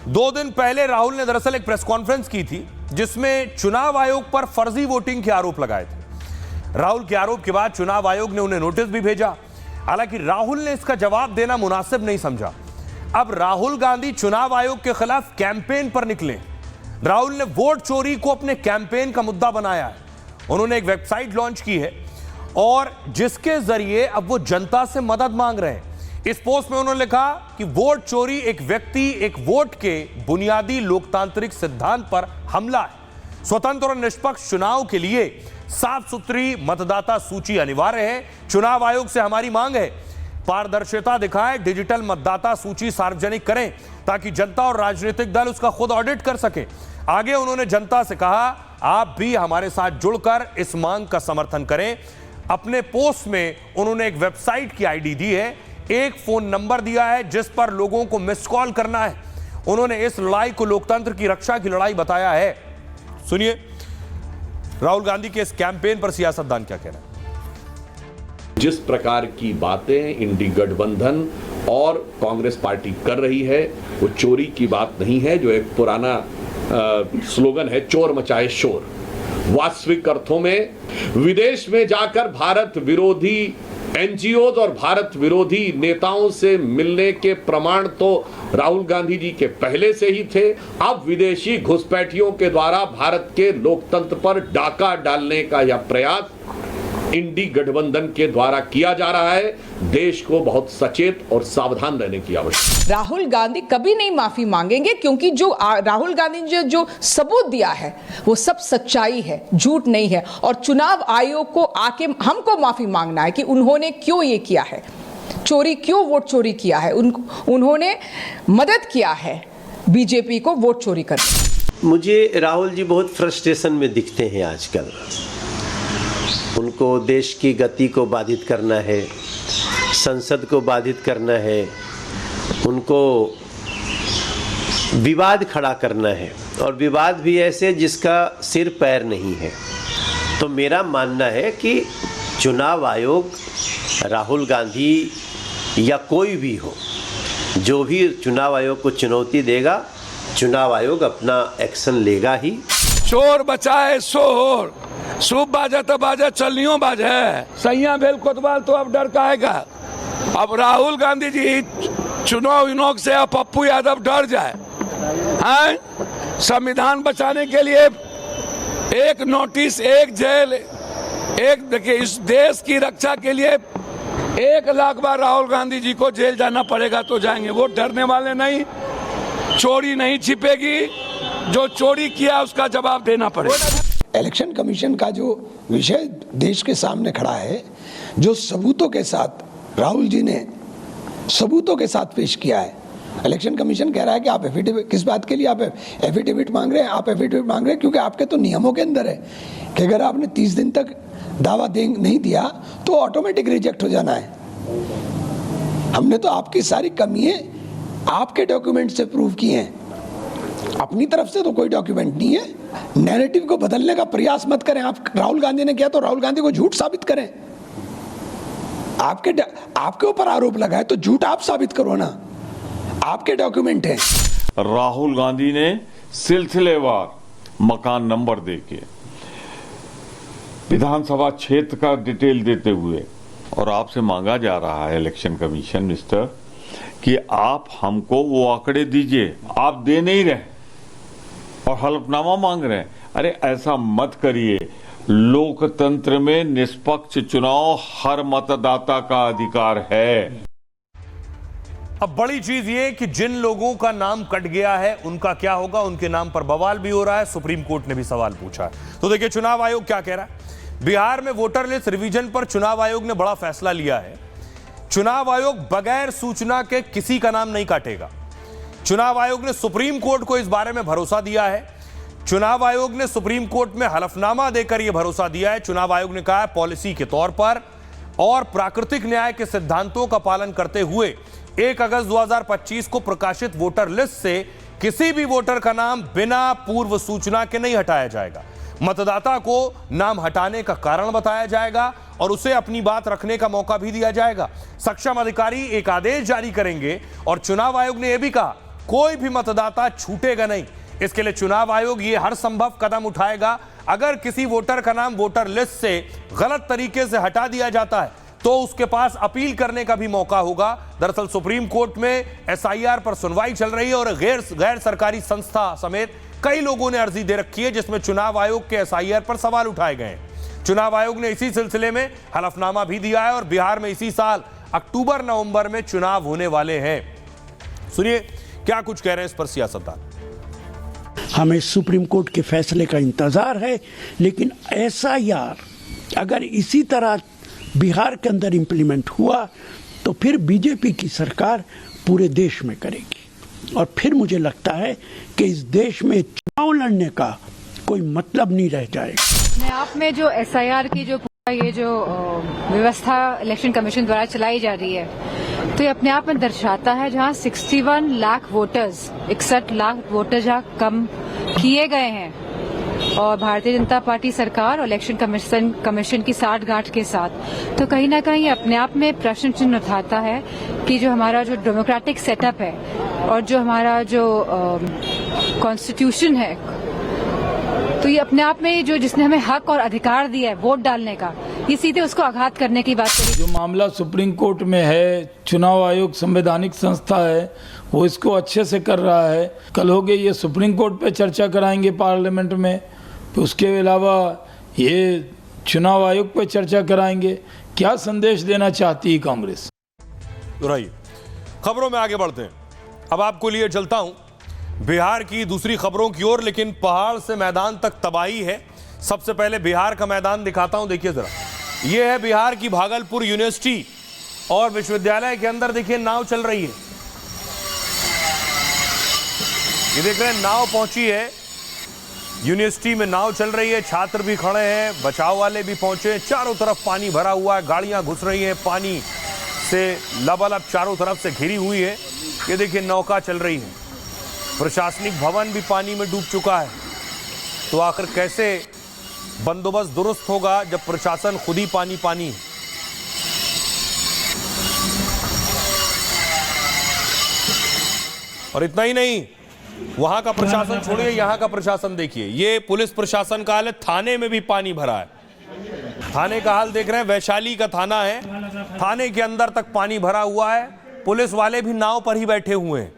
2 दिन पहले राहुल ने दरअसल एक प्रेस कॉन्फ्रेंस की थी जिसमें चुनाव आयोग पर फर्जी वोटिंग के आरोप लगाए थे। राहुल के आरोप के बाद चुनाव आयोग ने उन्हें नोटिस भी भेजा। हालांकि राहुल ने इसका जवाब देना मुनासिब नहीं समझा। अब राहुल गांधी चुनाव आयोग के खिलाफ कैंपेन पर निकले। राहुल ने वोट चोरी को अपने कैंपेन का मुद्दा बनाया है। उन्होंने एक वेबसाइट लॉन्च की है और जिसके जरिए अब वो जनता से मदद मांग रहे हैं। इस पोस्ट में उन्होंने लिखा कि वोट चोरी एक व्यक्ति, एक वोट के बुनियादी लोकतांत्रिक सिद्धांत पर हमला है। स्वतंत्र और निष्पक्ष चुनाव के लिए साफ सुथरी मतदाता सूची अनिवार्य है। चुनाव आयोग से हमारी मांग है पारदर्शिता दिखाएं, डिजिटल मतदाता सूची सार्वजनिक करें ताकि जनता और राजनीतिक दल उसका खुद ऑडिट कर सके। आगे उन्होंने जनता से कहा आप भी हमारे साथ जुड़कर इस मांग का समर्थन करें। अपने पोस्ट में उन्होंने एक वेबसाइट की आईडी दी है, एक फोन नंबर दिया है जिस पर लोगों को मिस कॉल करना है। उन्होंने इस लड़ाई को लोकतंत्र की रक्षा की लड़ाई बताया है। सुनिए राहुल गांधी के इस कैंपेन पर सियासतदान क्या कह रहे हैं। जिस प्रकार की बातें इंडी गठबंधन और कांग्रेस पार्टी कर रही है वो चोरी की बात नहीं है, जो एक पुराना स्लोगन है, चोर मचाए शोर। वास्तविक अर्थों में विदेश में जाकर भारत विरोधी एनजीओज और भारत विरोधी नेताओं से मिलने के प्रमाण तो राहुल गांधी जी के पहले से ही थे। अब विदेशी घुसपैठियों के द्वारा भारत के लोकतंत्र पर डाका डालने का यह प्रयास इंडी गठबंधन के द्वारा किया जा रहा है। देश को बहुत सचेत और सावधान रहने की आवश्यकता। राहुल गांधी कभी नहीं माफी मांगेंगे क्योंकि जो राहुल गांधी ने जो सबूत दिया है वो सब सच्चाई है, झूठ नहीं है। और चुनाव आयोग को आके हमको माफी मांगना है कि उन्होंने क्यों ये किया है, चोरी क्यों वोट चोरी किया है, उन्होंने मदद किया है बीजेपी को वोट चोरी करने। मुझे राहुल जी बहुत फ्रस्ट्रेशन में दिखते हैं आजकल। उनको देश की गति को बाधित करना है, संसद को बाधित करना है, उनको विवाद खड़ा करना है और विवाद भी ऐसे जिसका सिर पैर नहीं है। तो मेरा मानना है कि चुनाव आयोग, राहुल गांधी या कोई भी हो, जो भी चुनाव आयोग को चुनौती देगा, चुनाव आयोग अपना एक्शन लेगा ही। शोर बचाए शोर, सूप बाजा तो बाजा, चलनियों बाजा है, सैया बेल कोतवाल तो अब डर काएगा। अब राहुल गांधी जी चुनाव विनोक से अब पप्पू यादव डर जाए हैं? संविधान बचाने के लिए एक नोटिस, एक जेल, एक देखिए, इस देश की रक्षा के लिए 1 लाख बार राहुल गांधी जी को जेल जाना पड़ेगा तो जाएंगे। वो डरने वाले नहीं, चोरी नहीं छिपेगी, जो चोरी किया उसका जवाब देना पड़ेगा। इलेक्शन कमीशन का जो विषय देश के सामने खड़ा है, जो सबूतों के साथ राहुल जी ने सबूतों के साथ पेश किया है, इलेक्शन कमीशन कह रहा है कि आप एफिडेविट, किस बात के लिए आप एफिडेविट मांग रहे हैं? आप एफिडेविट मांग रहे हैं क्योंकि आपके तो नियमों के अंदर है कि अगर आपने 30 दिन तक दावा नहीं दिया तो ऑटोमेटिक रिजेक्ट हो जाना है। हमने तो आपकी सारी कमियां आपके डॉक्यूमेंट से प्रूव की हैं, अपनी तरफ से तो कोई डॉक्यूमेंट नहीं है। नैरेटिव को बदलने का प्रयास मत करें। आप, राहुल गांधी ने किया तो राहुल गांधी को झूठ साबित करें। आपके ऊपर आरोप लगा है तो झूठ आप साबित करो ना, आपके डॉक्यूमेंट हैं। राहुल गांधी ने सिलसिलेवार मकान नंबर देके विधानसभा क्षेत्र का डिटेल देते हुए, और आपसे मांगा जा रहा है इलेक्शन कमीशन मिस्टर कि आप हमको वो आंकड़े दीजिए, आप दे नहीं रहे और हलफनामा मांग रहे हैं। अरे ऐसा मत करिए, लोकतंत्र में निष्पक्ष चुनाव हर मतदाता का अधिकार है। अब बड़ी चीज ये कि जिन लोगों का नाम कट गया है उनका क्या होगा, उनके नाम पर बवाल भी हो रहा है, सुप्रीम कोर्ट ने भी सवाल पूछा है। तो देखिए चुनाव आयोग क्या कह रहा है। बिहार में वोटर लिस्ट रिवीजन पर चुनाव आयोग ने बड़ा फैसला लिया है। चुनाव आयोग बगैर सूचना के किसी का नाम नहीं काटेगा। चुनाव आयोग ने सुप्रीम कोर्ट को इस बारे में भरोसा दिया है। चुनाव आयोग ने सुप्रीम कोर्ट में हलफनामा देकर यह भरोसा दिया है। चुनाव आयोग ने कहा है पॉलिसी के तौर पर और प्राकृतिक न्याय के सिद्धांतों का पालन करते हुए 1 अगस्त 2025 को प्रकाशित वोटर लिस्ट से किसी भी वोटर का नाम बिना पूर्व सूचना के नहीं हटाया जाएगा। मतदाता को नाम हटाने का कारण बताया जाएगा और उसे अपनी बात रखने का मौका भी दिया जाएगा। सक्षम अधिकारी एक आदेश जारी करेंगे और चुनाव आयोग ने यह भी कहा कोई भी मतदाता छूटेगा नहीं। इसके लिए चुनाव आयोग ये हर संभव कदम उठाएगा। अगर किसी वोटर का नाम वोटर लिस्ट से गलत तरीके से हटा दिया जाता है तो उसके पास अपील करने का भी मौका होगा। दरअसल सुप्रीम कोर्ट में एसआईआर पर सुनवाई चल रही है और गैर सरकारी संस्था समेत कई लोगों ने अर्जी दे रखी है जिसमें चुनाव आयोग के एसआईआर पर सवाल उठाए गए हैं। चुनाव आयोग ने इसी सिलसिले में हलफनामा भी दिया है और बिहार में इसी साल अक्टूबर-नवंबर में चुनाव होने वाले हैं। सुनिए क्या कुछ कह रहे हैं इस पर सियासतदान। हमें सुप्रीम कोर्ट के फैसले का इंतजार है, लेकिन एसआईआर अगर इसी तरह बिहार के अंदर इंप्लीमेंट हुआ तो फिर बीजेपी की सरकार पूरे देश में करेगी और फिर मुझे लगता है कि इस देश में चुनाव लड़ने का कोई मतलब नहीं रह जाएगा। अपने आप में जो एसआईआर की जो ये जो व्यवस्था इलेक्शन कमीशन द्वारा चलाई जा रही है तो ये अपने आप में दर्शाता है जहां 61 लाख वोटर्स 61 लाख वोटर्स जहां कम किए गए हैं और भारतीय जनता पार्टी सरकार और इलेक्शन कमीशन की साठगांठ के साथ, तो कहीं ना कहीं अपने आप में प्रश्न चिन्ह उठाता है कि जो हमारा जो डेमोक्रेटिक सेटअप है और जो हमारा जो कॉन्स्टिट्यूशन है, तो ये अपने आप में जो जिसने हमें हक और अधिकार दिया है वोट डालने का, ये सीधे उसको आघात करने की बात करी। जो मामला सुप्रीम कोर्ट में है, चुनाव आयोग संवैधानिक संस्था है, वो इसको अच्छे से कर रहा है। कल हो गए ये सुप्रीम कोर्ट पे चर्चा कराएंगे पार्लियामेंट में, तो उसके अलावा ये चुनाव आयोग पे चर्चा कराएंगे। क्या संदेश देना चाहती है कांग्रेस? रहिए खबरों में आगे बढ़ते हैं। अब आपको लिए चलता हूं बिहार की दूसरी खबरों की ओर, लेकिन पहाड़ से मैदान तक तबाही है। सबसे पहले बिहार का मैदान दिखाता हूं, देखिए जरा। यह है बिहार की भागलपुर यूनिवर्सिटी और विश्वविद्यालय के अंदर देखिए नाव चल रही है। ये देख रहे हैं नाव पहुंची है, यूनिवर्सिटी में नाव चल रही है, छात्र भी खड़े हैं, बचाव वाले भी पहुंचे। चारों तरफ पानी भरा हुआ है, गाड़ियां घुस रही हैं, पानी से लबालब चारों तरफ से घिरी हुई है। ये देखिए नौका चल रही है, प्रशासनिक भवन भी पानी में डूब चुका है। तो आखिर कैसे बंदोबस्त दुरुस्त होगा जब प्रशासन खुद ही पानी पानी है। और इतना ही नहीं, वहां का प्रशासन छोड़िए, यहां का प्रशासन देखिए। ये पुलिस प्रशासन का हाल है, थाने में भी पानी भरा है। थाने का हाल देख रहे हैं, वैशाली का थाना है, थाने के अंदर तक पानी भरा हुआ है। पुलिस वाले भी नाव पर ही बैठे हुए हैं।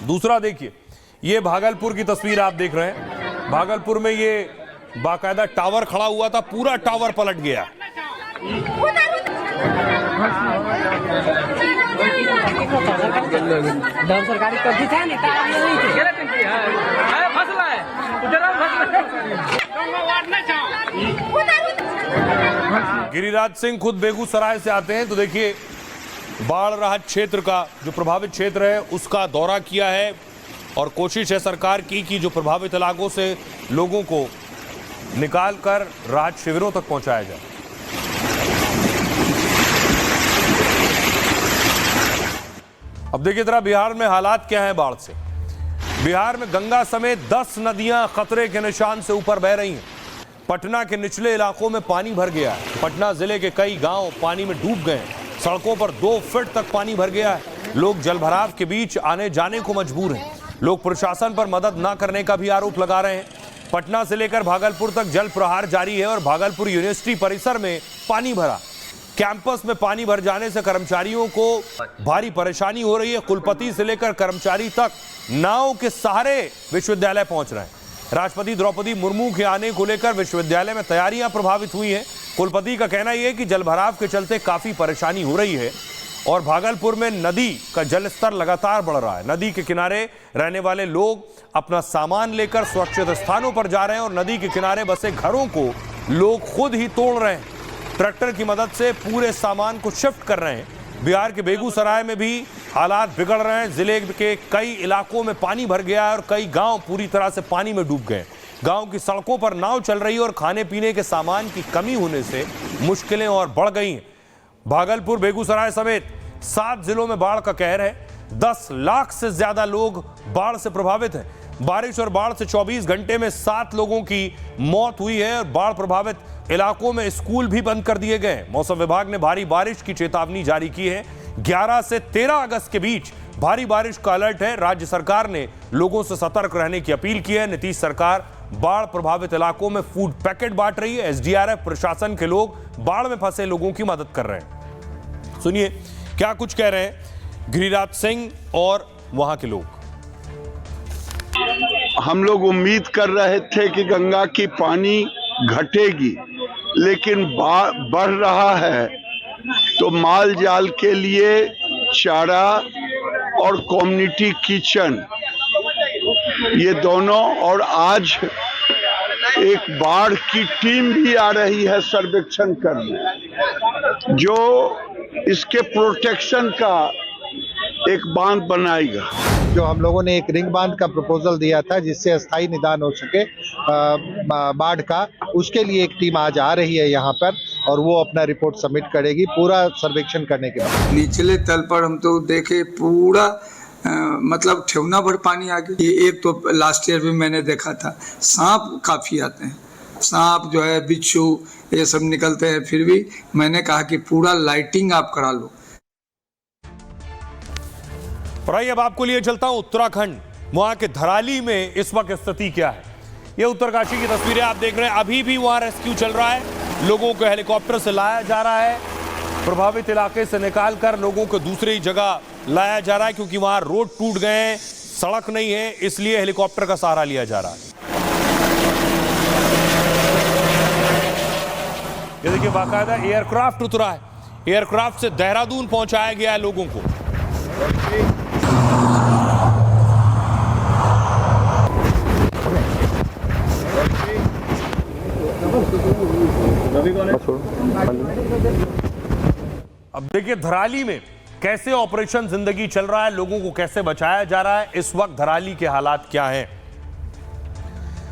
दूसरा देखिए, ये भागलपुर की तस्वीर आप देख रहे हैं। भागलपुर में ये बाकायदा टावर खड़ा हुआ था, पूरा टावर पलट गया। गिरिराज सिंह खुद बेगूसराय से आते हैं, तो देखिए बाढ़ राहत क्षेत्र का जो प्रभावित क्षेत्र है उसका दौरा किया है और कोशिश है सरकार की कि जो प्रभावित इलाकों से लोगों को निकाल कर राहत शिविरों तक पहुंचाया जाए। अब देखिए जरा बिहार में हालात क्या है बाढ़ से। बिहार में गंगा समेत 10 नदियां खतरे के निशान से ऊपर बह रही हैं। पटना के निचले इलाकों में पानी भर गया है। पटना जिले के कई गांव पानी में डूब गए हैं। सड़कों पर 2 फीट तक पानी भर गया है। लोग जलभराव के बीच आने जाने को मजबूर हैं। लोग प्रशासन पर मदद न करने का भी आरोप लगा रहे हैं। पटना से लेकर भागलपुर तक जल प्रहार जारी है और भागलपुर यूनिवर्सिटी परिसर में पानी भरा। कैंपस में पानी भर जाने से कर्मचारियों को भारी परेशानी हो रही है। कुलपति से लेकर कर्मचारी तक नाव के सहारे विश्वविद्यालय पहुंच रहे हैं। राष्ट्रपति द्रौपदी मुर्मू के आने को लेकर विश्वविद्यालय में तैयारियां प्रभावित हुई हैं। कुलपति का कहना यह है कि जलभराव के चलते काफी परेशानी हो रही है और भागलपुर में नदी का जलस्तर लगातार बढ़ रहा है। नदी के किनारे रहने वाले लोग अपना सामान लेकर सुरक्षित स्थानों पर जा रहे हैं और नदी के किनारे बसे घरों को लोग खुद ही तोड़ रहे हैं। ट्रैक्टर की मदद से पूरे सामान को शिफ्ट कर रहे हैं। बिहार के बेगूसराय में भी हालात बिगड़ रहे हैं। जिले के कई इलाकों में पानी भर गया है और कई गांव पूरी तरह से पानी में डूब गए। गांव की सड़कों पर नाव चल रही है और खाने पीने के सामान की कमी होने से मुश्किलें और बढ़ गई हैं। भागलपुर, बेगूसराय समेत 7 जिलों में बाढ़ का कहर है। 10 लाख से ज्यादा लोग बाढ़ से प्रभावित हैं। बारिश और बाढ़ से 24 घंटे में 7 लोगों की मौत हुई है और बाढ़ प्रभावित इलाकों में स्कूल भी बंद कर दिए गए। मौसम विभाग ने भारी बारिश की चेतावनी जारी की है। 11 से 13 अगस्त के बीच भारी बारिश का अलर्ट है। राज्य सरकार ने लोगों से सतर्क रहने की अपील की है। नीतीश सरकार बाढ़ प्रभावित इलाकों में फूड पैकेट बांट रही है। एसडीआरएफ प्रशासन के लोग बाढ़ में फंसे लोगों की मदद कर रहे हैं। सुनिए क्या कुछ कह रहे हैं गिरिराज सिंह और वहां के लोग। हम लोग उम्मीद कर रहे थे कि गंगा की पानी घटेगी, लेकिन बढ़ रहा है तो माल जाल के लिए चारा और कम्युनिटी किचन ये दोनों, और आज एक बाढ़ की टीम भी आ रही है सर्वेक्षण करने, जो इसके प्रोटेक्शन का एक बांध बनाएगा। जो हम लोगों ने एक रिंग बांध का प्रपोजल दिया था जिससे अस्थायी निदान हो सके बाढ़ का, उसके लिए एक टीम आज आ रही है यहाँ पर और वो अपना रिपोर्ट सबमिट करेगी पूरा सर्वेक्षण करने के बाद। निचले तल पर हम तो देखे पूरा मतलब ठेवना भर पानी आ गया। ये एक तो लास्ट ईयर भी मैंने देखा था। सांप काफी आते हैं, सांप जो है बिच्छू ये सब निकलते हैं। फिर भी मैंने कहा कि पूरा लाइटिंग आप करा लो। और आइए अब आपको लिए चलता हूं उत्तराखंड। वहां के धराली में इस वक्त स्थिति क्या है। ये उत्तरकाशी की तस्वीरें आप देख रहे हैं। अभी भी वहां रेस्क्यू चल रहा है। लोगों को हेलीकॉप्टर से लाया जा रहा है। प्रभावित इलाके से निकालकर लोगों को दूसरी जगह लाया जा रहा है क्योंकि वहां रोड टूट गए हैं, सड़क नहीं है, इसलिए हेलीकॉप्टर का सहारा लिया जा रहा है। ये देखिए बाकायदा एयरक्राफ्ट उतरा है। एयरक्राफ्ट से देहरादून पहुंचाया गया है लोगों को। अब देखिए धराली में कैसे ऑपरेशन जिंदगी चल रहा है, लोगों को कैसे बचाया जा रहा है। इस वक्त धराली के हालात क्या हैं।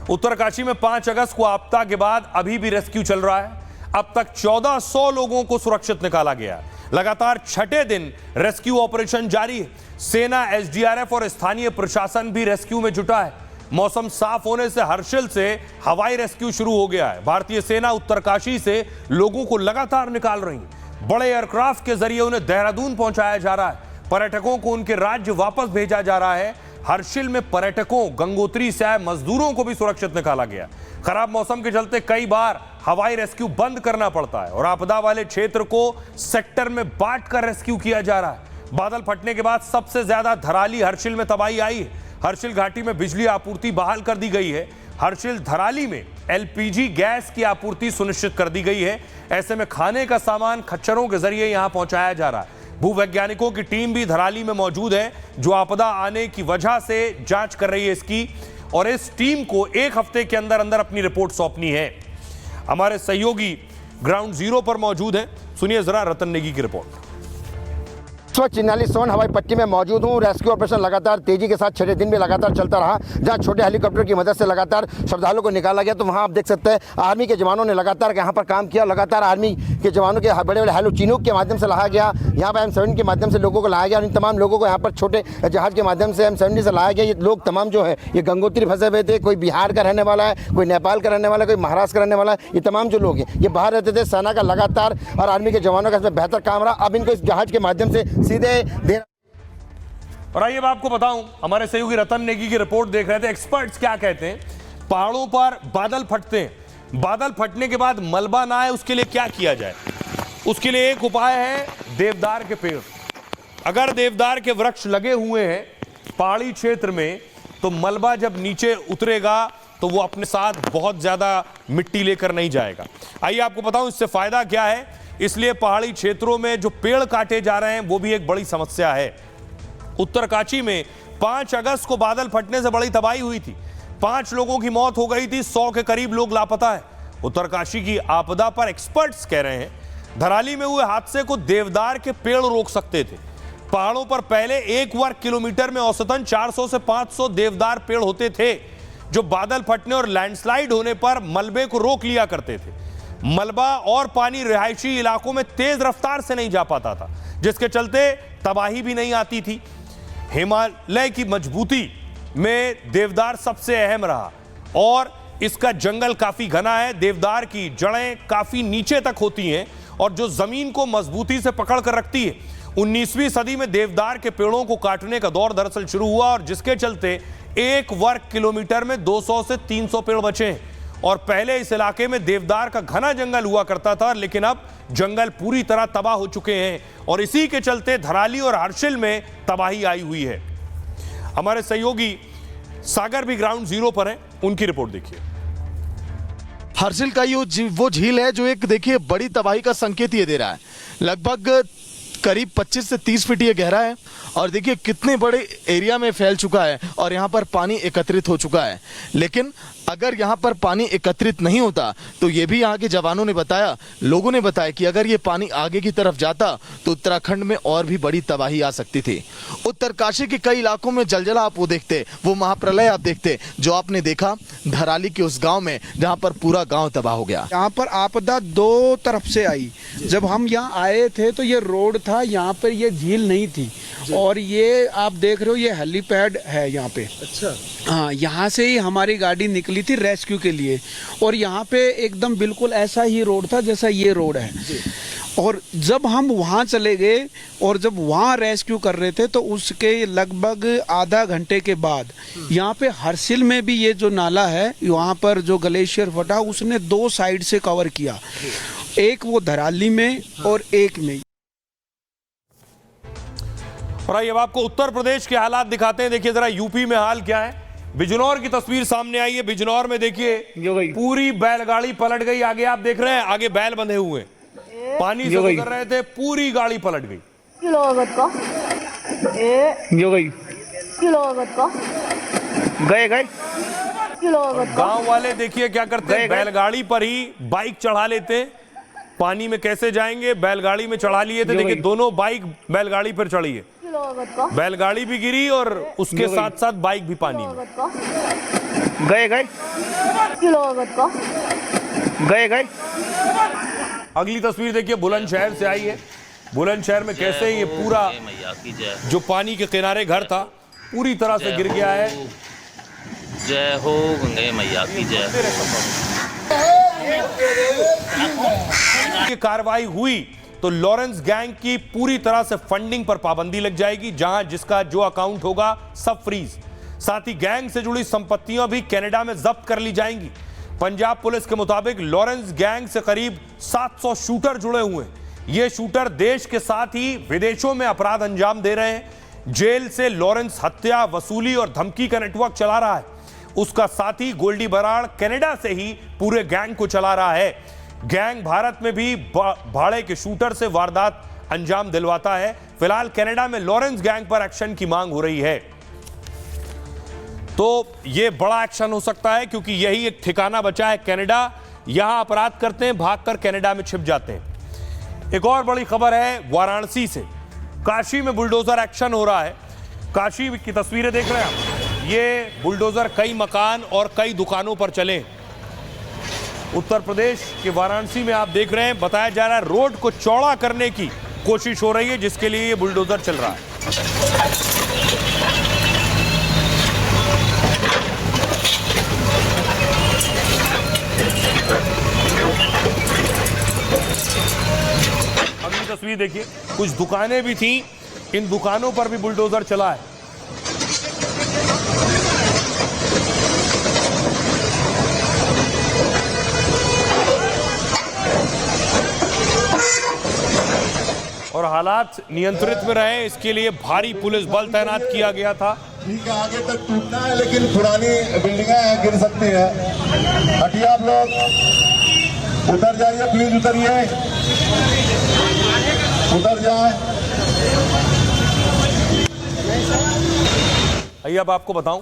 उत्तरकाशी में 5 अगस्त को आपदा के बाद अभी भी रेस्क्यू चल रहा है। अब तक 1400 लोगों को सुरक्षित निकाला गया है। लगातार छठे दिन रेस्क्यू ऑपरेशन जारी है। सेना, एसडीआरएफ और स्थानीय प्रशासन भी रेस्क्यू में जुटा है। मौसम साफ होने से हर्षिल से हवाई रेस्क्यू शुरू हो गया है। भारतीय सेना उत्तरकाशी से लोगों को लगातार निकाल रही है। बड़े एयरक्राफ्ट के जरिए उन्हें देहरादून पहुंचाया जा रहा है। पर्यटकों को उनके राज्य वापस भेजा जा रहा है। हर्षिल में पर्यटकों, गंगोत्री से आए मजदूरों को भी सुरक्षित निकाला गया। खराब मौसम के चलते कई बार हवाई रेस्क्यू बंद करना पड़ता है और आपदा वाले क्षेत्र को सेक्टर में बांटकर रेस्क्यू किया जा रहा है। बादल फटने के बाद सबसे ज्यादा धराली हर्षिल में तबाही आई है। हर्षिल घाटी में बिजली आपूर्ति बहाल कर दी गई है। हर्षिल धराली में एलपीजी गैस की आपूर्ति सुनिश्चित कर दी गई है। ऐसे में खाने का सामान खच्चरों के जरिए यहां पहुंचाया जा रहा है। भूवैज्ञानिकों की टीम भी धराली में मौजूद है, जो आपदा आने की वजह से जांच कर रही है इसकी, और इस टीम को एक हफ्ते के अंदर अंदर अपनी रिपोर्ट सौंपनी है। हमारे सहयोगी ग्राउंड जीरो पर मौजूद हैं, सुनिए जरा रतन नेगी की रिपोर्ट। इस वक्त चिन्नाली सोन हवाई पट्टी में मौजूद हूँ। रेस्क्यू ऑपरेशन लगातार तेजी के साथ छठे दिन भी लगातार चलता रहा, जहाँ छोटे हेलीकॉप्टर की मदद से लगातार श्रद्धालुओं को निकाला गया। तो वहाँ आप देख सकते हैं आर्मी के जवानों ने लगातार यहाँ पर काम किया। लगातार आर्मी के जवानों के बड़े बड़े हेलो चिनूक के माध्यम से लाया गया, यहाँ पर M70 के माध्यम से लोगों को लाया गया। और इन तमाम लोगों को यहाँ पर छोटे जहाज के माध्यम से M70 से लाया गया। ये लोग तमाम जो है ये गंगोत्री फंसे हुए थे। कोई बिहार का रहने वाला है, कोई नेपाल का रहने वाला है, कोई महाराष्ट्र का रहने वाला है। ये तमाम जो लोग हैं ये बाहर रहते थे। सेना का लगातार और आर्मी के जवानों का इसमें बेहतर काम रहा। अब इनको इस जहाज के माध्यम से सीधे और आइए मैं आपको बताऊं, हमारे सहयोगी रतन नेगी की रिपोर्ट देख रहे थे। एक्सपर्ट्स क्या कहते हैं, पहाड़ों पर बादल फटते हैं, बादल फटने के बाद मलबा ना आए उसके लिए क्या किया जाए। उसके लिए एक उपाय है देवदार के पेड़। अगर देवदार के वृक्ष लगे हुए हैं पहाड़ी क्षेत्र में तो मलबा जब नीचे उतरेगा तो वो अपने साथ बहुत ज्यादा मिट्टी लेकर नहीं जाएगा। आइए आपको बताऊं इससे फायदा क्या है। इसलिए पहाड़ी क्षेत्रों में जो पेड़ काटे जा रहे हैं वो भी एक बड़ी समस्या है। उत्तरकाशी में 5 अगस्त को बादल फटने से बड़ी तबाही हुई थी। 5 लोगों की मौत हो गई थी, 100 के करीब लोग लापता है। उत्तरकाशी की आपदा पर एक्सपर्ट्स कह रहे हैं धराली में हुए हादसे को देवदार के पेड़ रोक सकते थे। पहाड़ों पर पहले 1 वर्ग किलोमीटर में औसतन 400 से 500 देवदार पेड़ होते थे, जो बादल फटने और लैंडस्लाइड होने पर मलबे को रोक लिया करते थे। मलबा और पानी रिहायशी इलाकों में तेज रफ्तार से नहीं जा पाता था, जिसके चलते तबाही भी नहीं आती थी। हिमालय की मजबूती में देवदार सबसे अहम रहा और इसका जंगल काफी घना है। देवदार की जड़ें काफी नीचे तक होती हैं और जो जमीन को मजबूती से पकड़ कर रखती है। 19वीं सदी में देवदार के पेड़ों को काटने का दौर दरअसल शुरू हुआ और जिसके चलते 1 वर्ग किलोमीटर में 200 से 300 पेड़ बचे हैं। और पहले इस इलाके में देवदार का घना जंगल हुआ करता था, लेकिन अब जंगल पूरी तरह तबाह हो चुके हैं और इसी के चलते धराली और हर्षिल में तबाही आई हुई है। हमारे सहयोगी सागर भी ग्राउंड जीरो पर हैं, उनकी रिपोर्ट देखिए। हर्षिल का ये वो झील है जो एक देखिए बड़ी तबाही का संकेत ये दे रहा है। लगभग करीब 25 से 30 फीट ये गहरा है और देखिए कितने बड़े एरिया में फैल चुका है और यहाँ पर पानी एकत्रित हो चुका है। लेकिन अगर यहाँ पर पानी एकत्रित नहीं होता तो ये भी यहाँ के जवानों ने बताया, लोगों ने बताया कि अगर ये पानी आगे की तरफ जाता तो उत्तराखंड में और भी बड़ी तबाही आ सकती थी। उत्तरकाशी के कई इलाकों में जलजला आप वो देखते, वो महाप्रलय आप देखते जो आपने देखा धराली के उस गाँव में जहाँ पर पूरा गाँव तबाह हो गया। यहाँ पर आपदा 2 तरफ से आई। जब हम यहाँ आए थे तो ये रोड था, यहाँ पर ये झील नहीं थी और ये आप देख रहे हो ये हेलीपैड है यहाँ पे। अच्छा। हाँ, यहाँ से ही हमारी गाड़ी निकली थी रेस्क्यू के लिए और यहाँ पे एकदम बिल्कुल ऐसा ही रोड था जैसा ये रोड है। और जब हम वहाँ चले गए और जब वहाँ रेस्क्यू कर रहे थे तो उसके लगभग आधा घंटे के बाद यहाँ पे हर्षिल में भी ये जो नाला है वहाँ पर जो ग्लेशियर फटा उसने 2 साइड से कवर किया, एक वो धराली में और एक में। और आइए अब आपको उत्तर प्रदेश के हालात दिखाते हैं। देखिए जरा यूपी में हाल क्या है। बिजनौर की तस्वीर सामने आई है। बिजनौर में देखिए पूरी बैलगाड़ी पलट गई। आगे आप देख रहे हैं, आगे बैल बंधे हुए पानी से गुजर रहे थे, पूरी गाड़ी पलट गई। गए गांव वाले देखिए क्या करते हैं, बैलगाड़ी पर ही बाइक चढ़ा लेते हैं। पानी में कैसे जाएंगे, बैलगाड़ी में चढ़ा लिए थे। देखिए दोनों बाइक बैलगाड़ी पर चढ़ी है, बैलगाड़ी भी गिरी और उसके साथ साथ बाइक भी पानी में। गए अगली तस्वीर देखिए, बुलंदशहर से आई है। बुलंदशहर में कैसे ये पूरा जो पानी के किनारे घर था पूरी तरह से गिर गया है। जय हो गंगे मैया की जय। ये कार्रवाई हुई तो लॉरेंस गैंग की पूरी तरह से फंडिंग पर पाबंदी लग जाएगी, जहां जिसका जो अकाउंट होगा सब फ्रीज। साथ ही गैंग से जुड़ी संपत्तियां भी कनाडा में जब्त कर ली जाएंगी। पंजाब पुलिस के मुताबिक लॉरेंस गैंग से करीब 700 शूटर जुड़े हुए हैं। ये शूटर देश के साथ ही विदेशों में अपराध अंजाम दे रहे हैं। जेल से लॉरेंस हत्या, वसूली और धमकी का नेटवर्क चला रहा है। उसका साथी गोल्डी बराड़ कनाडा से ही पूरे गैंग को चला रहा है। गैंग भारत में भी भाड़े के शूटर से वारदात अंजाम दिलवाता है। फिलहाल कनाडा में लॉरेंस गैंग पर एक्शन की मांग हो रही है। तो यह बड़ा एक्शन हो सकता है क्योंकि यही एक ठिकाना बचा है कनाडा। यहां अपराध करते हैं, भागकर कनाडा में छिप जाते हैं। एक और बड़ी खबर है वाराणसी से। काशी में बुलडोजर एक्शन हो रहा है। काशी की तस्वीरें देख रहे हैं आप। ये बुलडोजर कई मकान और कई दुकानों पर चले। उत्तर प्रदेश के वाराणसी में आप देख रहे हैं, बताया जा रहा है रोड को चौड़ा करने की कोशिश हो रही है, जिसके लिए ये बुलडोजर चल रहा है। अगली तस्वीर देखिए, कुछ दुकानें भी थीं, इन दुकानों पर भी बुलडोजर चला है। और हालात नियंत्रित में रहे, इसके लिए भारी पुलिस बल तैनात किया गया था। ठीक है, आगे तक टूटना है, लेकिन पुरानी बिल्डिंगें हैं, गिर सकती है। हटिए आप लोग, उतर जाइए, प्लीज उतरिए, उतर जाए। आइए अब आपको बताऊं,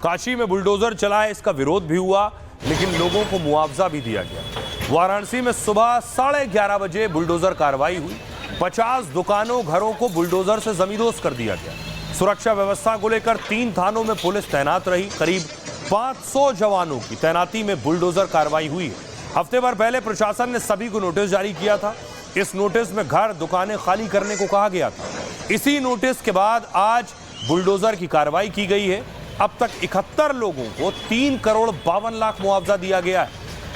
काशी में बुलडोजर चला है, इसका विरोध भी हुआ, लेकिन लोगों को मुआवजा भी दिया गया। वाराणसी में सुबह 11:30 बजे बुलडोजर कार्रवाई हुई। 50 दुकानों, घरों को बुलडोजर से जमींदोज कर दिया गया। सुरक्षा व्यवस्था को लेकर 3 थानों में पुलिस तैनात रही। करीब 500 जवानों की तैनाती में बुलडोजर कार्रवाई हुई। हफ्ते भर पहले प्रशासन ने सभी को नोटिस जारी किया था। इस नोटिस में घर, दुकानें खाली करने को कहा गया था। इसी नोटिस के बाद आज बुलडोजर की कार्रवाई की गई है। अब तक 71 लोगों को 3 करोड़ 52 लाख मुआवजा दिया गया है।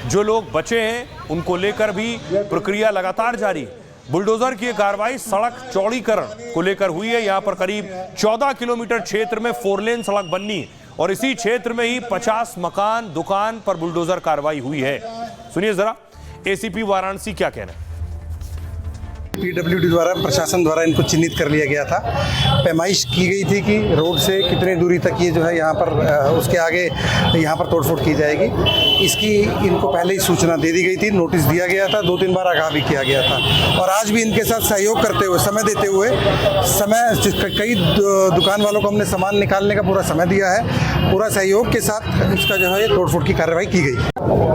जो लोग बचे हैं उनको लेकर भी प्रक्रिया लगातार जारी है। बुलडोजर की कार्रवाई सड़क चौड़ीकरण को लेकर हुई है। यहां पर करीब 14 किलोमीटर क्षेत्र में 4 लेन सड़क बननी है और इसी क्षेत्र में ही 50 मकान, दुकान पर बुलडोजर कार्रवाई हुई है। सुनिए जरा एसीपी वाराणसी क्या कहना है। पीडब्ल्यूडी द्वारा, प्रशासन द्वारा इनको चिन्हित कर लिया गया था। पैमाइश की गई थी कि रोड से कितने दूरी तक ये जो है यहाँ पर उसके आगे यहाँ पर तोड़फोड़ की जाएगी। इसकी इनको पहले ही सूचना दे दी गई थी, नोटिस दिया गया था, 2-3 बार आगाह भी किया गया था। और आज भी इनके साथ सहयोग करते हुए, समय देते हुए, कई दुकान वालों को हमने सामान निकालने का पूरा समय दिया है। पूरा सहयोग के साथ इसका जो है तोड़फोड़ की कार्रवाई की गई।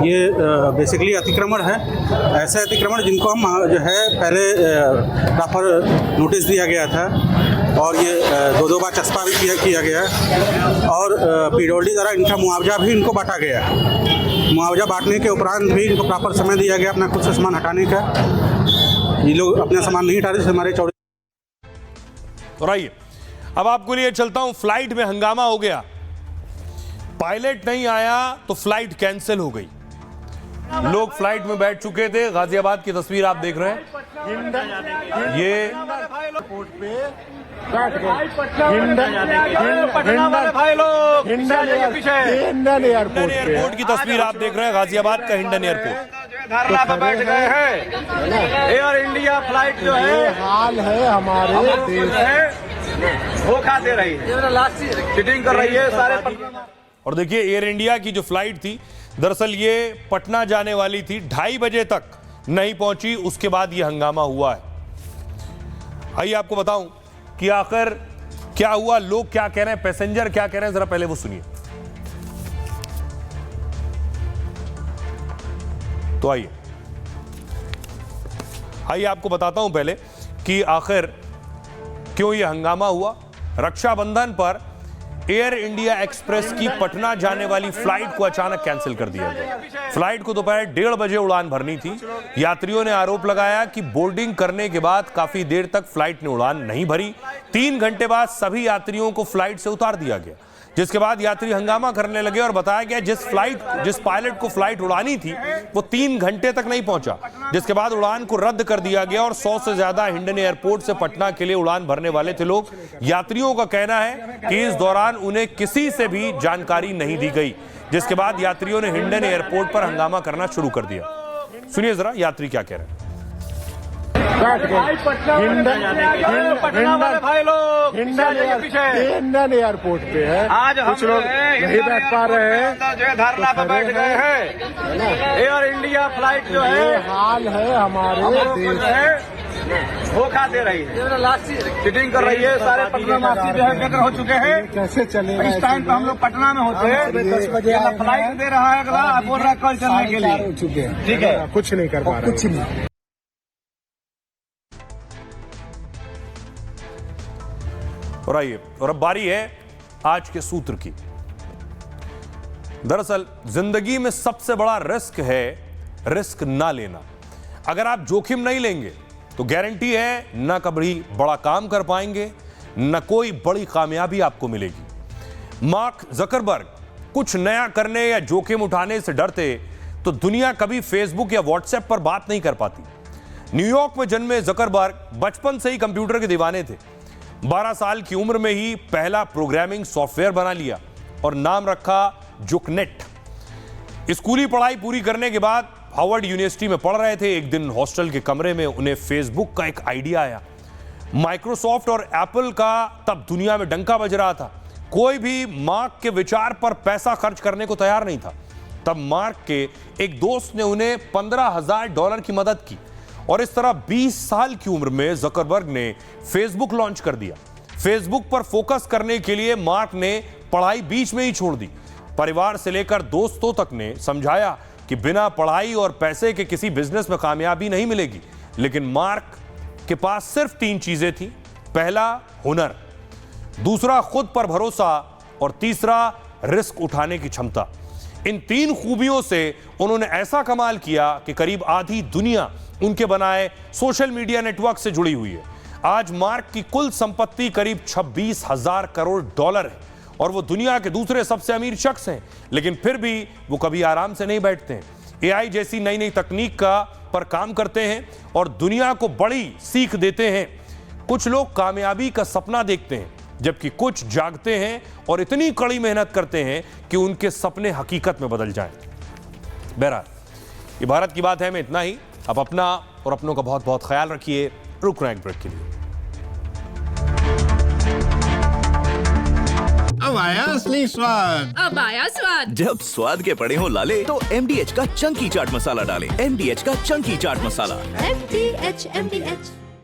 ये बेसिकली अतिक्रमण है, ऐसे अतिक्रमण जिनको हम जो है पहले प्रॉपर नोटिस दिया गया था और ये 2-2 बार चस्पा भी किया गया और पीडब्ल्यूडी द्वारा इनका मुआवजा भी इनको बांटा गया। मुआवजा बांटने के उपरांत भी इनको प्रॉपर समय दिया गया अपना खुद से सामान हटाने का। ये लोग अपना सामान नहीं हटा रहे थे हमारे चौड़े। और आइए अब आपको लिए चलता हूं, फ्लाइट में हंगामा हो गया। पायलट नहीं आया तो फ्लाइट कैंसिल हो गई। लोग फ्लाइट में बैठ चुके थे। गाजियाबाद की तस्वीर आप देख रहे हैं। ये हिंडन एयरपोर्ट की तस्वीर आप देख रहे हैं। गाजियाबाद का हिंडन एयरपोर्ट धरना पर बैठ गए हैं। एयर इंडिया फ्लाइट जो है हाल है हमारे देश है, धोखा दे रही है, चीटिंग कर रही है सारे। और देखिए एयर इंडिया की जो फ्लाइट थी, दरअसल ये पटना जाने वाली थी, 2:30 बजे तक नहीं पहुंची। उसके बाद ये हंगामा हुआ है। आइए आपको बताऊं कि आखिर क्या हुआ, लोग क्या कह रहे हैं, पैसेंजर क्या कह रहे हैं, जरा पहले वो सुनिए। तो आइए आपको बताता हूं पहले कि आखिर क्यों ये हंगामा हुआ। रक्षाबंधन पर एयर इंडिया एक्सप्रेस की पटना जाने वाली फ्लाइट को अचानक कैंसिल कर दिया गया। फ्लाइट को दोपहर 1:30 बजे उड़ान भरनी थी। यात्रियों ने आरोप लगाया कि बोर्डिंग करने के बाद काफी देर तक फ्लाइट ने उड़ान नहीं भरी। 3 घंटे बाद सभी यात्रियों को फ्लाइट से उतार दिया गया, जिसके बाद यात्री हंगामा करने लगे और बताया गया जिस पायलट को फ्लाइट उड़ानी थी वो 3 घंटे तक नहीं पहुंचा, जिसके बाद उड़ान को रद्द कर दिया गया और 100 से ज्यादा हिंडन एयरपोर्ट से पटना के लिए उड़ान भरने वाले थे लोग। यात्रियों का कहना है कि इस दौरान उन्हें किसी से भी जानकारी नहीं दी गई, जिसके बाद यात्रियों ने हिंडन एयरपोर्ट पर हंगामा करना शुरू कर दिया। सुनिए जरा यात्री क्या कह रहे हैं। हिंडन एयरपोर्ट पे है, आज कुछ लोग नहीं बैठ पा रहे हैं, जो है धरना पे बैठ गए हैं। एयर इंडिया फ्लाइट जो है हाल है हमारे देश है, धोखा दे रही है, चीटिंग कर रही है। सारे पटना वासी जो है बेघर हो चुके हैं। कैसे चलेगा? इस टाइम पे हम लोग पटना में होते हैं, 10 बजे फ्लाइट दे रहा है अगला, बोल रहा है कल चलने के लिए हो चुके हैं। ठीक है, कुछ नहीं कर पा रहे, कुछ नहीं। और आइए, और अब बारी है आज के सूत्र की। दरअसल जिंदगी में सबसे बड़ा रिस्क है रिस्क ना लेना। अगर आप जोखिम नहीं लेंगे तो गारंटी है ना कभी बड़ा काम कर पाएंगे, न कोई बड़ी कामयाबी आपको मिलेगी। मार्क जकरबर्ग कुछ नया करने या जोखिम उठाने से डरते तो दुनिया कभी फेसबुक या व्हाट्सएप पर बात नहीं कर पाती। न्यूयॉर्क में जन्मे जकरबर्ग बचपन से ही कंप्यूटर के दीवाने थे। 12 साल की उम्र में ही पहला प्रोग्रामिंग सॉफ्टवेयर बना लिया और नाम रखा जुकनेट। स्कूली पढ़ाई पूरी करने के बाद हार्वर्ड यूनिवर्सिटी में पढ़ रहे थे। एक दिन हॉस्टल के कमरे में उन्हें फेसबुक का एक आइडिया आया। माइक्रोसॉफ्ट और एप्पल का तब दुनिया में डंका बज रहा था। कोई भी मार्क के विचार पर पैसा खर्च करने को तैयार नहीं था। तब मार्क के एक दोस्त ने उन्हें $15,000 की मदद की और इस तरह 20 साल की उम्र में जकरबर्ग ने फेसबुक लॉन्च कर दिया। फेसबुक पर फोकस करने के लिए मार्क ने पढ़ाई बीच में ही छोड़ दी। परिवार से लेकर दोस्तों तक ने समझाया कि बिना पढ़ाई और पैसे के किसी बिजनेस में कामयाबी नहीं मिलेगी, लेकिन मार्क के पास सिर्फ 3 चीजें थी। पहला हुनर, दूसरा खुद पर भरोसा और तीसरा रिस्क उठाने की क्षमता। इन 3 खूबियों से उन्होंने ऐसा कमाल किया कि करीब आधी दुनिया उनके बनाए सोशल मीडिया नेटवर्क से जुड़ी हुई है। आज मार्क की कुल संपत्ति करीब $26,000 करोड़ है और वो दुनिया के दूसरे सबसे अमीर शख्स हैं, लेकिन फिर भी वो कभी आराम से नहीं बैठते हैं। एआई जैसी नई नई तकनीक पर काम करते हैं और दुनिया को बड़ी सीख देते हैं। कुछ लोग कामयाबी का सपना देखते हैं, जबकि कुछ जागते हैं और इतनी कड़ी मेहनत करते हैं कि उनके सपने हकीकत में बदल जाएं। बहरहाल, ये भारत की बात है में इतना ही। आप अपना और अपनों का बहुत बहुत ख्याल रखिए। रुक रहे हैं एक ब्रेक के लिए। अब आया असली स्वाद। अब आया स्वाद। जब स्वाद के पड़े हो लाले तो MDH का चंकी चाट मसाला डालें। MDH का चंकी चाट मसाला। MDH